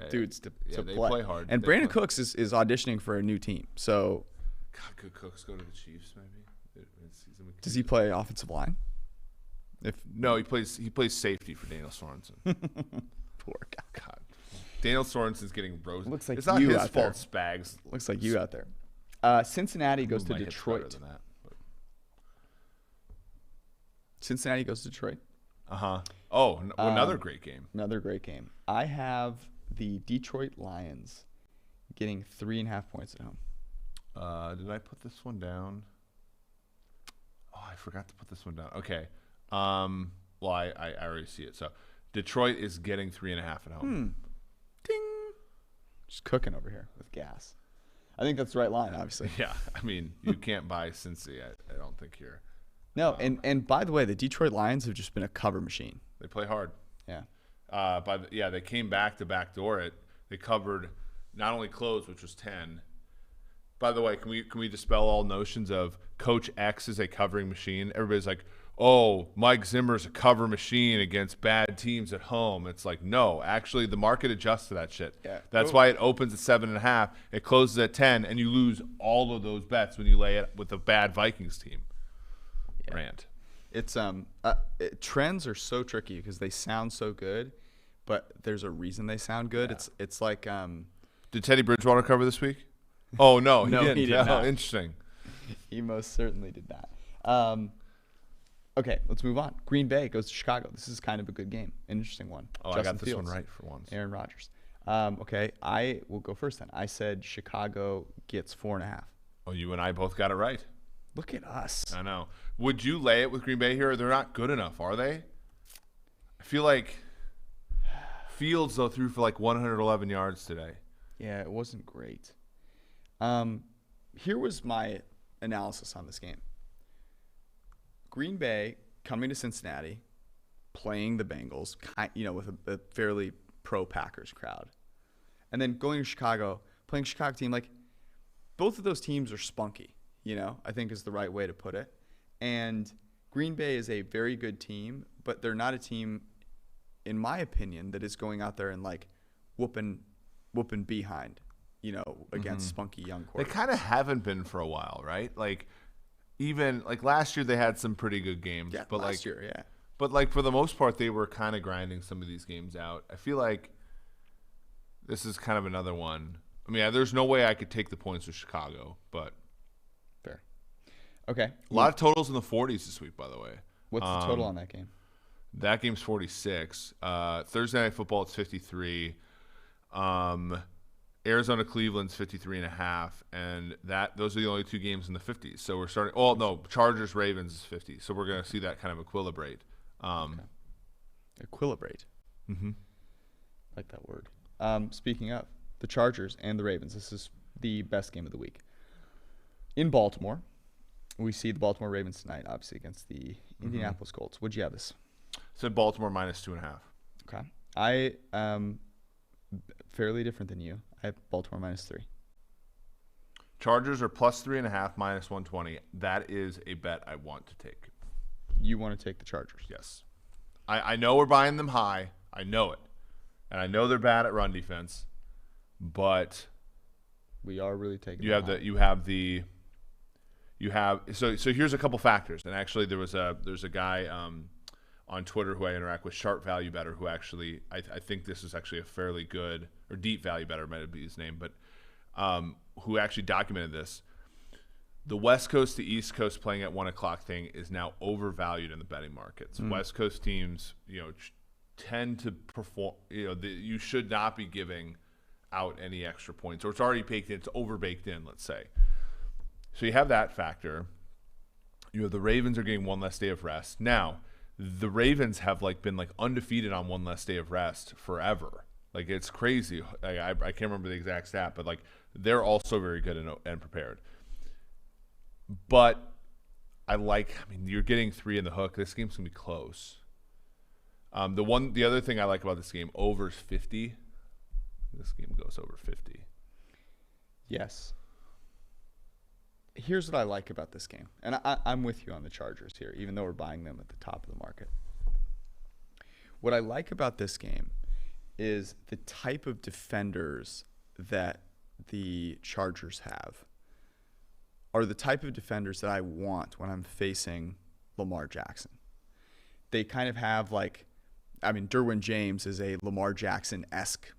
dudes to they play. play hard. And Brandon Cooks is auditioning for a new team. So, God, could Cooks go to the Chiefs maybe? Does he play offensive line? No, he plays safety for Daniel Sorensen. Poor guy. God, Daniel Sorensen's getting roasted. Looks like it's not you his out fault. there. Spags. Looks like you out there. Cincinnati goes to My hip's better Detroit. than that, Cincinnati goes to Detroit. Oh, another great game. Another great game. I have the Detroit Lions getting 3.5 points at home. Did I put this one down? Oh, I forgot to put this one down. Okay. Well, I already see it. So Detroit is getting 3.5 at home. Ding. Just cooking over here with gas. I think that's the right line, obviously. Yeah. I mean, you can't buy Cincy. I don't think here. No, and by the way, the Detroit Lions have just been a cover machine. They play hard. Yeah. They came back to backdoor it. They covered, not only closed, which was 10. By the way, can we dispel all notions of Coach X is a covering machine? Everybody's like, oh, Mike Zimmer's a cover machine against bad teams at home. It's like, no, actually the market adjusts to that shit. Yeah. That's why it opens at 7.5, it closes at 10, and you lose all of those bets when you lay it with a bad Vikings team. Yeah. Rant. It's trends are so tricky because they sound so good, but there's a reason they sound good. Yeah. It's like did Teddy Bridgewater cover this week? Oh no, he didn't. He did not. Interesting. He most certainly did not. Okay, let's move on. Green Bay goes to Chicago. This is kind of a good game, an interesting one. Oh, Justin I got this Fields, one right for once. Aaron Rodgers. Okay, I will go first then. I said Chicago gets 4.5. Oh, you and I both got it right. Look at us. I know. Would you lay it with Green Bay here? They're not good enough, are they? I feel like Fields, though, threw for like 111 yards today. Yeah, it wasn't great. Here was my analysis on this game. Green Bay coming to Cincinnati, playing the Bengals, with a fairly pro-Packers crowd. And then going to Chicago, playing a Chicago team. Like, both of those teams are spunky, I think is the right way to put it. And Green Bay is a very good team, but they're not a team, in my opinion, that is going out there and, like, whooping behind, against spunky young quarterbacks. They kind of haven't been for a while, right? Like, even like last year they had some pretty good games. Yeah, but last year, yeah. But like for the most part, they were kind of grinding some of these games out. I feel like this is kind of another one. I mean, there's no way I could take the points with Chicago, but fair. Okay. A lot of totals in the 40s this week, by the way. What's the total on that game? That game's 46. Thursday Night Football, it's 53. Arizona Cleveland's 53.5, and those are the only two games in the 50s. So we're starting. Oh no, Chargers Ravens is 50. So we're gonna see that kind of equilibrate. Equilibrate. Mm-hmm. Like that word. Speaking of the Chargers and the Ravens, this is the best game of the week. In Baltimore, we see the Baltimore Ravens tonight, obviously against the Indianapolis Colts. Would you have this? Said Baltimore -2.5. Okay. I fairly different than you. I have Baltimore -3. Chargers are +3.5, -120. That is a bet I want to take. You want to take the Chargers? Yes. I know we're buying them high. I know it. And I know they're bad at run defense. But we are really taking so here's a couple factors. And actually there's a guy on Twitter who I interact with, Sharp Value Better, who actually I think this is actually a fairly good, or Deep Value Better might be his name, but who actually documented this. The West Coast to East Coast playing at 1 o'clock thing is now overvalued in the betting markets. West Coast teams, tend to perform. You should not be giving out any extra points, or it's already baked in. It's overbaked in, let's say. So you have that factor. The Ravens are getting one less day of rest. Now, the Ravens have been undefeated on one less day of rest forever. It's crazy. I can't remember the exact stat, but they're also very good and prepared. But you're getting 3 in the hook. This game's gonna be close. The other thing I like about this game, over 50. This game goes over 50. Yes. here's what I like about this game, and I'm with you on the Chargers here, even though we're buying them at the top of the market. What I like about this game is the type of defenders that the Chargers have are the type of defenders that I want when I'm facing Lamar Jackson. They kind of have Derwin James is a Lamar Jackson-esque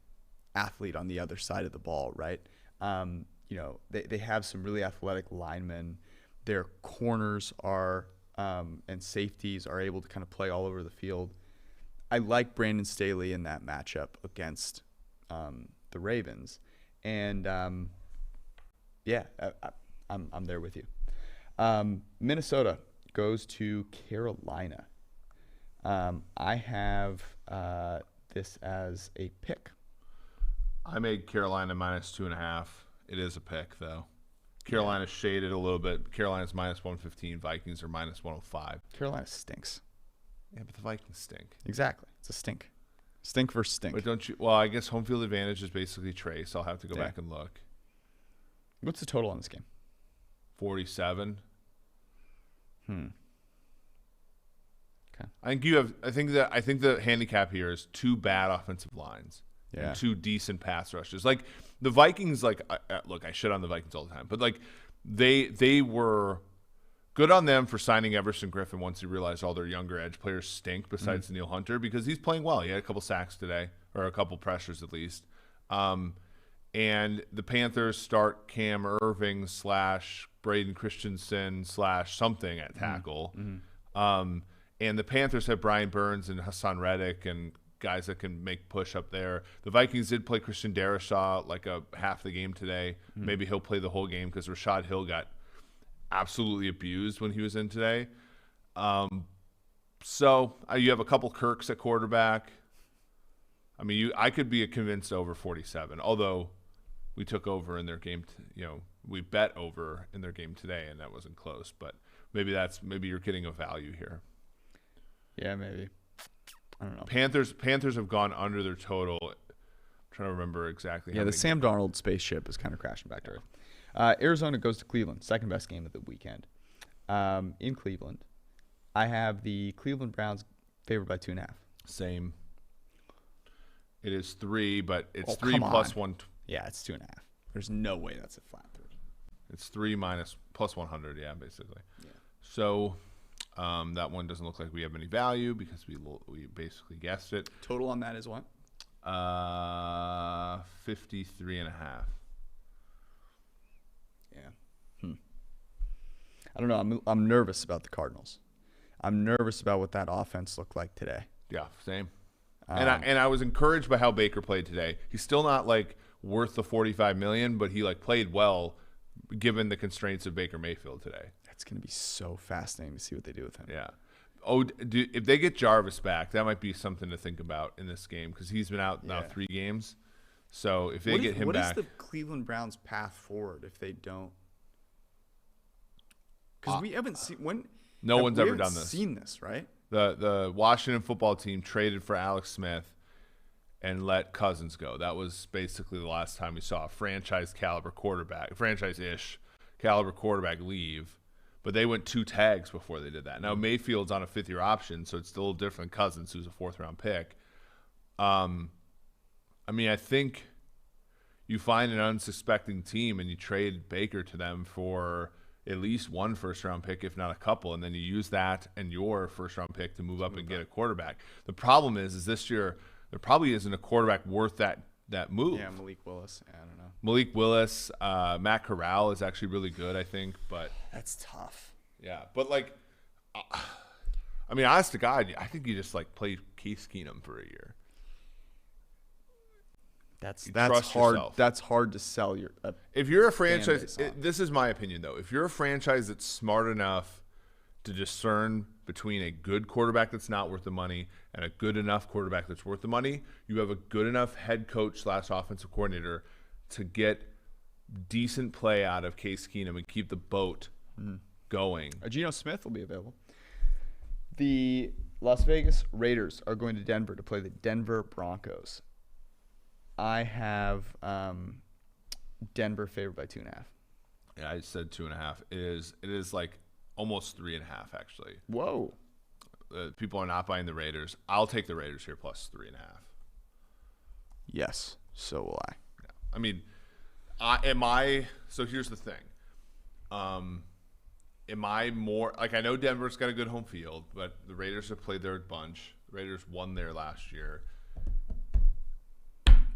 athlete on the other side of the ball, right? They have some really athletic linemen. Their corners are and safeties are able to kind of play all over the field. I like Brandon Staley in that matchup against the Ravens, and I'm there with you. Minnesota goes to Carolina. I have this as a pick. I made Carolina -2.5. It is a pick, though. Carolina's shaded a little bit. Carolina's -115. Vikings are -105. Carolina stinks. Yeah, but the Vikings stink. Exactly. It's a stink. Stink versus stink. But don't you? Well, I guess home field advantage is basically Trace. I'll have to go back and look. What's the total on this game? 47. Okay. I think the handicap here is 2 bad offensive lines and 2 decent pass rushes. Like the Vikings, look, I shit on the Vikings all the time, but like they were good on them for signing Everson Griffin once he realized all their younger edge players stink besides Neil Hunter, because he's playing well. He had a couple sacks today, or a couple pressures at least. And the Panthers start Cam Irving / Braden Christensen / something at tackle. And the Panthers have Brian Burns and Hassan Reddick and guys that can make push up there. The Vikings did play Christian Darrisaw like a half the game today. Maybe he'll play the whole game because Rashad Hill got absolutely abused when he was in today. So you have a couple Kirks at quarterback. I mean, I could be convinced over 47, although we took over in their game. We bet over in their game today, and that wasn't close. But maybe you're getting a value here. Yeah, maybe. I don't know. Panthers have gone under their total. I'm trying to remember exactly. Yeah, the Sam Darnold spaceship is kind of crashing back to earth. Arizona goes to Cleveland, second best game of the weekend. In Cleveland, I have the Cleveland Browns favored by 2.5. Same. It is 3, but it's 3 come plus on. 1. Yeah, it's 2.5. There's no way that's a flat 3. It's 3 minus plus 100. Yeah, basically. Yeah. So that one doesn't look like we have any value because we basically guessed it. Total on that is what? 53.5. Yeah. I don't know. I'm nervous about the Cardinals. I'm nervous about what that offense looked like today. Yeah, same. And I was encouraged by how Baker played today. He's still not worth the $45 million, but he played well given the constraints of Baker Mayfield today. It's going to be so fascinating to see what they do with him. Yeah. Oh, if they get Jarvis back, that might be something to think about in this game because he's been out now 3 games. So if they get him back. What is the Cleveland Browns' path forward if they don't? Because we haven't seen no one's ever done this. Seen this, right? The Washington football team traded for Alex Smith and let Cousins go. That was basically the last time we saw a franchise-ish caliber quarterback leave. But they went 2 tags before they did that. Now Mayfield's on a 5th-year option, so it's still different. Cousins, who's a 4th-round pick. I think you find an unsuspecting team and you trade Baker to them for at least 1 first-round pick, if not a couple, and then you use that and your first-round pick to move up and get a quarterback. The problem is this year there probably isn't a quarterback worth that move. Yeah, Malik Willis. I don't know. Malik Willis, Matt Corral is actually really good, I think, but that's tough. Yeah, but honest to God, I think you just play Case Keenum for a year. That's hard. Yourself. That's hard to sell your. If you're a franchise, this is my opinion though. If you're a franchise that's smart enough to discern between a good quarterback that's not worth the money and a good enough quarterback that's worth the money, you have a good enough head coach / offensive coordinator to get decent play out of Case Keenum and keep the boat going. Geno Smith will be available. The Las Vegas Raiders are going to Denver to play the Denver Broncos. I have Denver favored by 2.5. Yeah, I said 2.5. It is like almost 3.5 actually. Whoa. People are not buying the Raiders. I'll take the Raiders here plus 3.5. Yes, so will I. Yeah. I mean, so here's the thing. Am I more like, I know Denver's got a good home field, but the Raiders have played there a bunch. The Raiders won there last year.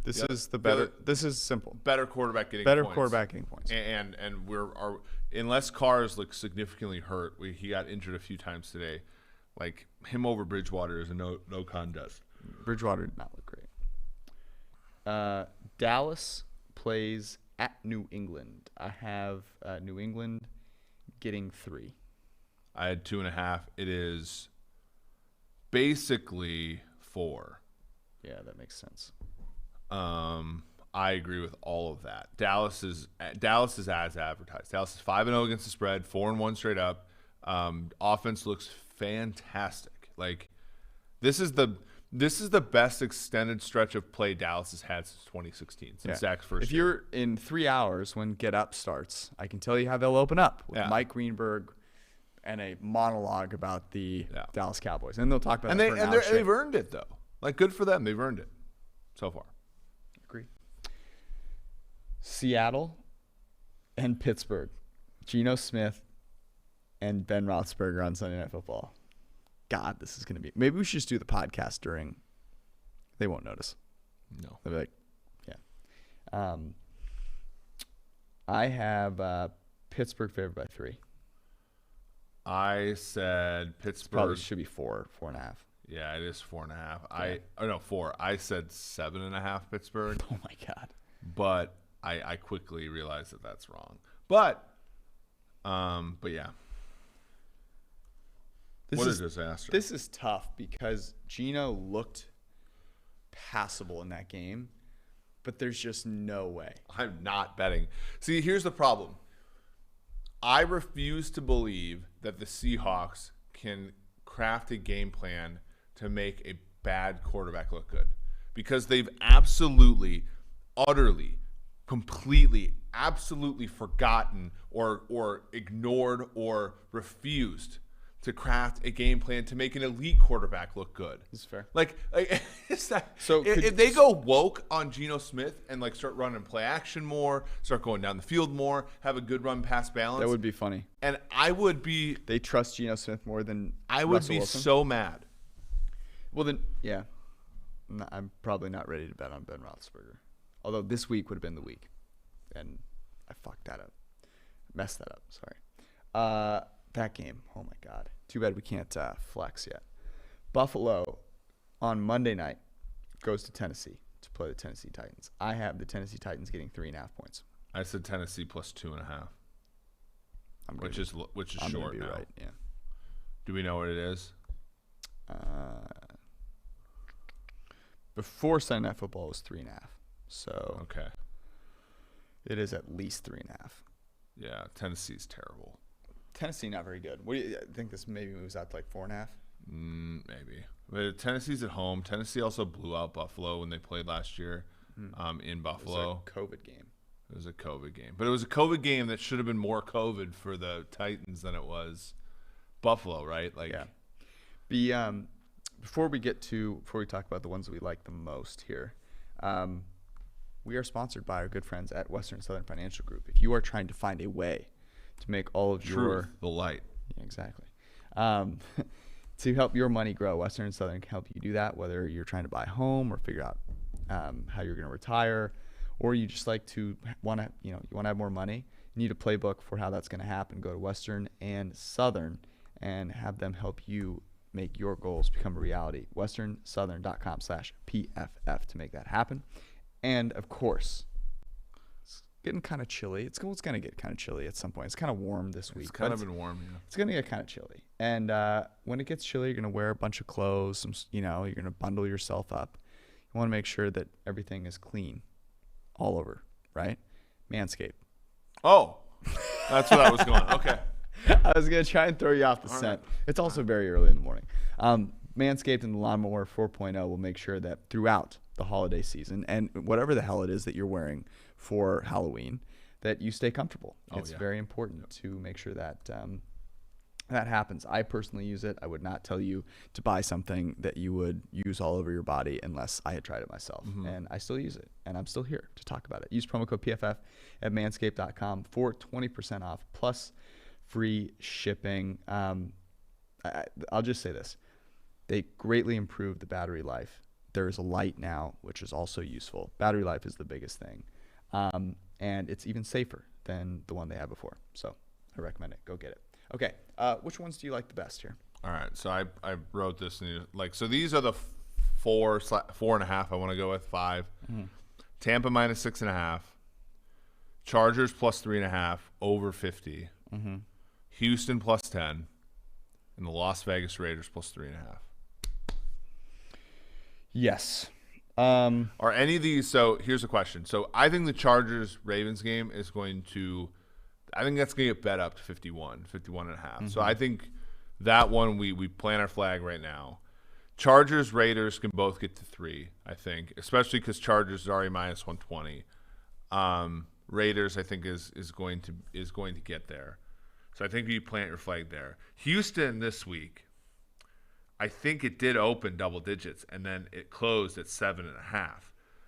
This is simple. Better quarterback getting Better points. quarterback getting points. And unless Carr's like significantly hurt, he got injured a few times today. Like him over Bridgewater is a no contest. Bridgewater did not look great. Dallas plays at New England. I have New England getting 3. I had 2.5. It is basically 4. Yeah, that makes sense. I agree with all of that. Dallas is as advertised. Dallas is 5-0 against the spread, 4-1 straight up. Offense looks fantastic. Like this is the best extended stretch of play Dallas has had since 2016, since Zach's first If year. you're in 3 hours when Get Up starts, I can tell you how they'll open up with Yeah. Mike Greenberg and a monologue about the Yeah. Dallas Cowboys, and they'll talk about And that for an hour straight. they've earned it though. Like good for them, they've earned it so far. Agree. Seattle and Pittsburgh. Geno Smith and Ben Roethlisberger on Sunday Night Football. God, this is going to be... Maybe we should just do the podcast during... They won't notice. No. They'll be like, yeah. I have Pittsburgh favored by 3. I said Pittsburgh. Probably should be 4.5. Yeah, it is 4.5. Yeah. 4. I said 7.5 Pittsburgh, Oh, my God. but I quickly realized that that's wrong. But yeah. What a disaster. This is tough because Geno looked passable in that game, but there's just no way. I'm not betting. See, here's the problem. I refuse to believe that the Seahawks can craft a game plan to make a bad quarterback look good, because they've absolutely, utterly, completely, absolutely forgotten or ignored or refused to craft a game plan to make an elite quarterback look good. This is fair. Like it's that. So If they go woke on Geno Smith and like start running play action more, start going down the field more, have a good run pass balance, That would be funny. and I would be They trust Geno Smith more than Russell Russell Wilson. so mad. Well, then, yeah. I'm probably not ready to bet on Ben Roethlisberger. Although this week would have been the week. And I fucked that up. Messed that up. Sorry. That game. Oh, my God. Too bad we can't flex yet. Buffalo on Monday night goes to Tennessee to play the Tennessee Titans. I have the Tennessee Titans getting 3.5 points. I said Tennessee plus 2.5, which is I'm short gonna be now. right. Yeah. Do we know what it is? Before Sunday Night Football was 3.5. So Okay. it is at least 3.5. Yeah, Tennessee's terrible. Tennessee not very good. What do you think? This maybe moves out to like 4.5. Maybe. But Tennessee's at home. Tennessee also blew out Buffalo when they played last year in Buffalo. It was a COVID game. It was a COVID game. But it was a COVID game that should have been more COVID for the Titans than it was Buffalo, right? Like, Yeah. The before we talk about the ones that we like the most here, we are sponsored by our good friends at Western Southern Financial Group. If you are trying to find a way to make all of your the light. Yeah, exactly. To help your money grow, Western Southern can help you do that, whether you're trying to buy a home or figure out how you're going to retire, or you just like to you want to have more money. You need a playbook for how that's going to happen. Go to Western and Southern and have them help you make your goals become a reality. WesternSouthern.com/PFF to make that happen. And of course, it's getting kind of chilly. It's going to get kind of chilly at some point. It's kind of warm this week. It's kind of been warm, yeah. It's going to get kind of chilly. And when it gets chilly, you're going to wear a bunch of clothes. You're going to bundle yourself up. You want to make sure that everything is clean all over, right? Manscaped. Oh, that's where I was going. Okay. I was going to try and throw you off the scent. Right. It's also very early in the morning. Manscaped and the Lawnmower 4.0 will make sure that throughout the holiday season and whatever the hell it is that you're wearing for Halloween, that you stay comfortable. Oh, It's yeah. very important to make sure that that happens. I personally use it. I would not tell you to buy something that you would use all over your body unless I had tried it myself. And I still use it, and I'm still here to talk about it. Use promo code PFF at manscaped.com for 20% off plus free shipping. I'll just say this. They greatly improved the battery life. There is a light now, which is also useful. Battery life is the biggest thing. And it's even safer than the one they had before. So I recommend it. Go get it. Okay. Which ones do you like the best here? All right. So I wrote this. So these are the 4.5 I want to go with, 5. Tampa minus 6.5. Chargers plus 3.5, over 50. Houston plus 10. And the Las Vegas Raiders plus 3.5. Yes. Are any of these? So here's a question. So I think the Chargers-Ravens game is going to, I think that's going to get bet up to 51.5. So I think that one we plant our flag right now. Chargers-Raiders can both get to 3, I think, especially because Chargers is already minus 120. Raiders, I think, is going to get there. So I think you plant your flag there. Houston this week, I think it did open double digits, and then it closed at 7.5.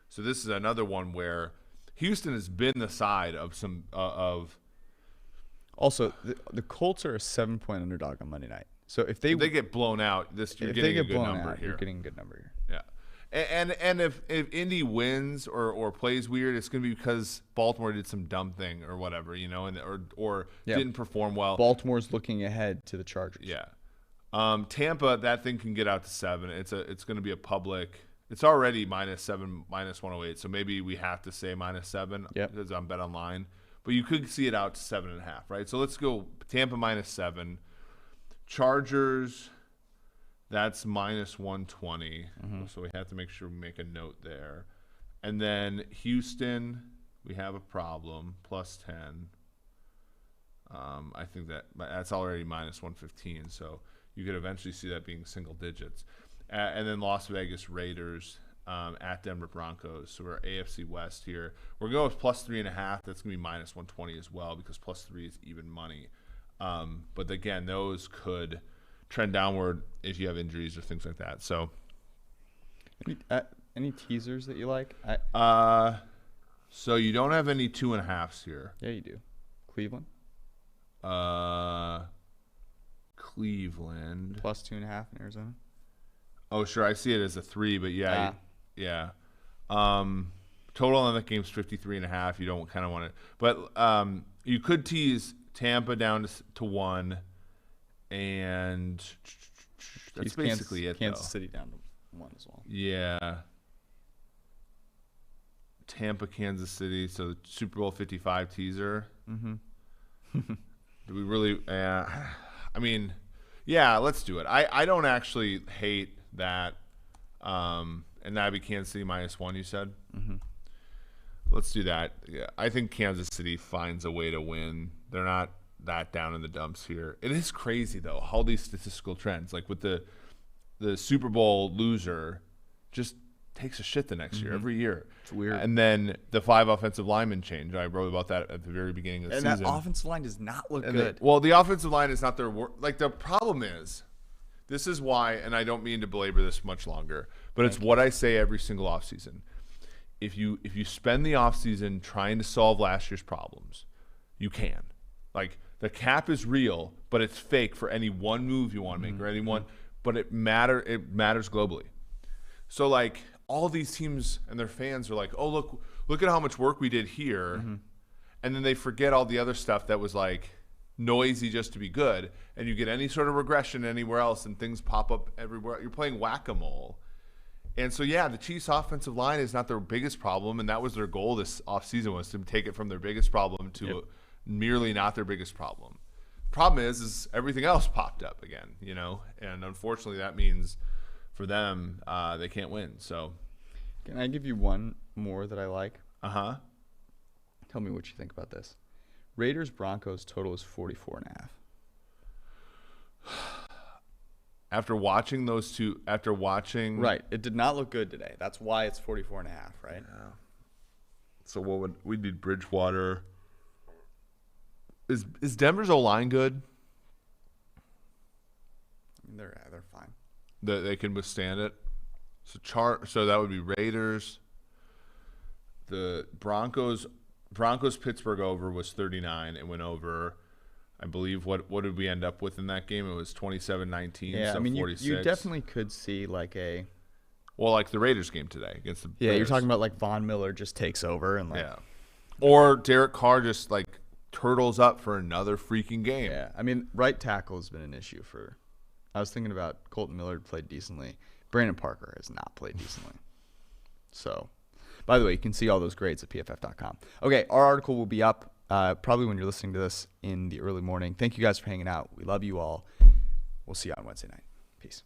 So this is another one where Houston has been the side of some of. Also, the Colts are a 7-point underdog on Monday night. So if they get blown out, you're getting a good number here. You're getting a good number here. Yeah, and if Indy wins or plays weird, it's going to be because Baltimore did some dumb thing or whatever, and or didn't perform well. Baltimore's looking ahead to the Chargers. Yeah. Tampa, that thing can get out to 7. It's going to be a public. It's already -7, -108. So maybe we have to say -7 because I'm bet online. But you could see it out to 7.5, right? So let's go Tampa -7. Chargers, that's -120. So we have to make sure we make a note there. And then Houston, we have a problem, +10. I think that's already -115. So you could eventually see that being single digits. And then Las Vegas Raiders at Denver Broncos. So we're AFC West here. We're going with +3.5. That's going to be -120 as well because +3 is even money. But again, those could trend downward if you have injuries or things like that. So any teasers that you like? So you don't have any 2.5s here. Yeah, you do. Cleveland? Cleveland. +2.5 in Arizona. Oh, sure. I see it as a 3, but yeah. Total on that game's 53.5. You don't kind of want it. But you could tease Tampa down to 1, and that's basically it, Kansas City down to 1 as well. Yeah. Tampa, Kansas City. So Super Bowl 55 teaser. Do we really? I mean, yeah, let's do it. I don't actually hate that. And that'd be Kansas City -1, you said? Let's do that. Yeah, I think Kansas City finds a way to win. They're not that down in the dumps here. It is crazy, though, all these statistical trends. Like with the Super Bowl loser just takes a shit the next year, every year. It's weird. And then the 5 offensive linemen change. I wrote about that at the very beginning of the season. And that offensive line does not look good. The offensive line is not their work. Like, the problem is, this is why, and I don't mean to belabor this much longer, but it's what I say every single offseason. If you spend the offseason trying to solve last year's problems, you can. Like, the cap is real, but it's fake for any one move you want to make or anyone. But it matters globally. So, like, all these teams and their fans are like, oh, look at how much work we did here. And then they forget all the other stuff that was, like, noisy just to be good. And you get any sort of regression anywhere else and things pop up everywhere. You're playing whack-a-mole. And so, yeah, the Chiefs' offensive line is not their biggest problem, and that was their goal this offseason, was to take it from their biggest problem to merely not their biggest problem. Problem is everything else popped up again, and unfortunately that means for them they can't win. So, can I give you one more that I like? Tell me what you think about this. Raiders Broncos total is 44.5. After watching those two, right, it did not look good today. That's why it's 44.5, right? Yeah. So what would we need? Bridgewater. Is Denver's O-line good? I mean, they're fine. That they can withstand it. So that would be Raiders. The Broncos Pittsburgh over was 39 and went over. I believe what did we end up with in that game? It was 27-19. Yeah, so I mean 46. you definitely could see like a. Well, like the Raiders game today against the. Yeah, Bears. you're talking about like Von Miller just takes over and like. Yeah. Or Derek Carr just like turtles up for another freaking game. Yeah, I mean right tackle has been an issue for. I was thinking about Colton Millard played decently. Brandon Parker has not played decently. So, by the way, you can see all those grades at pff.com. Okay, our article will be up probably when you're listening to this in the early morning. Thank you guys for hanging out. We love you all. We'll see you on Wednesday night. Peace.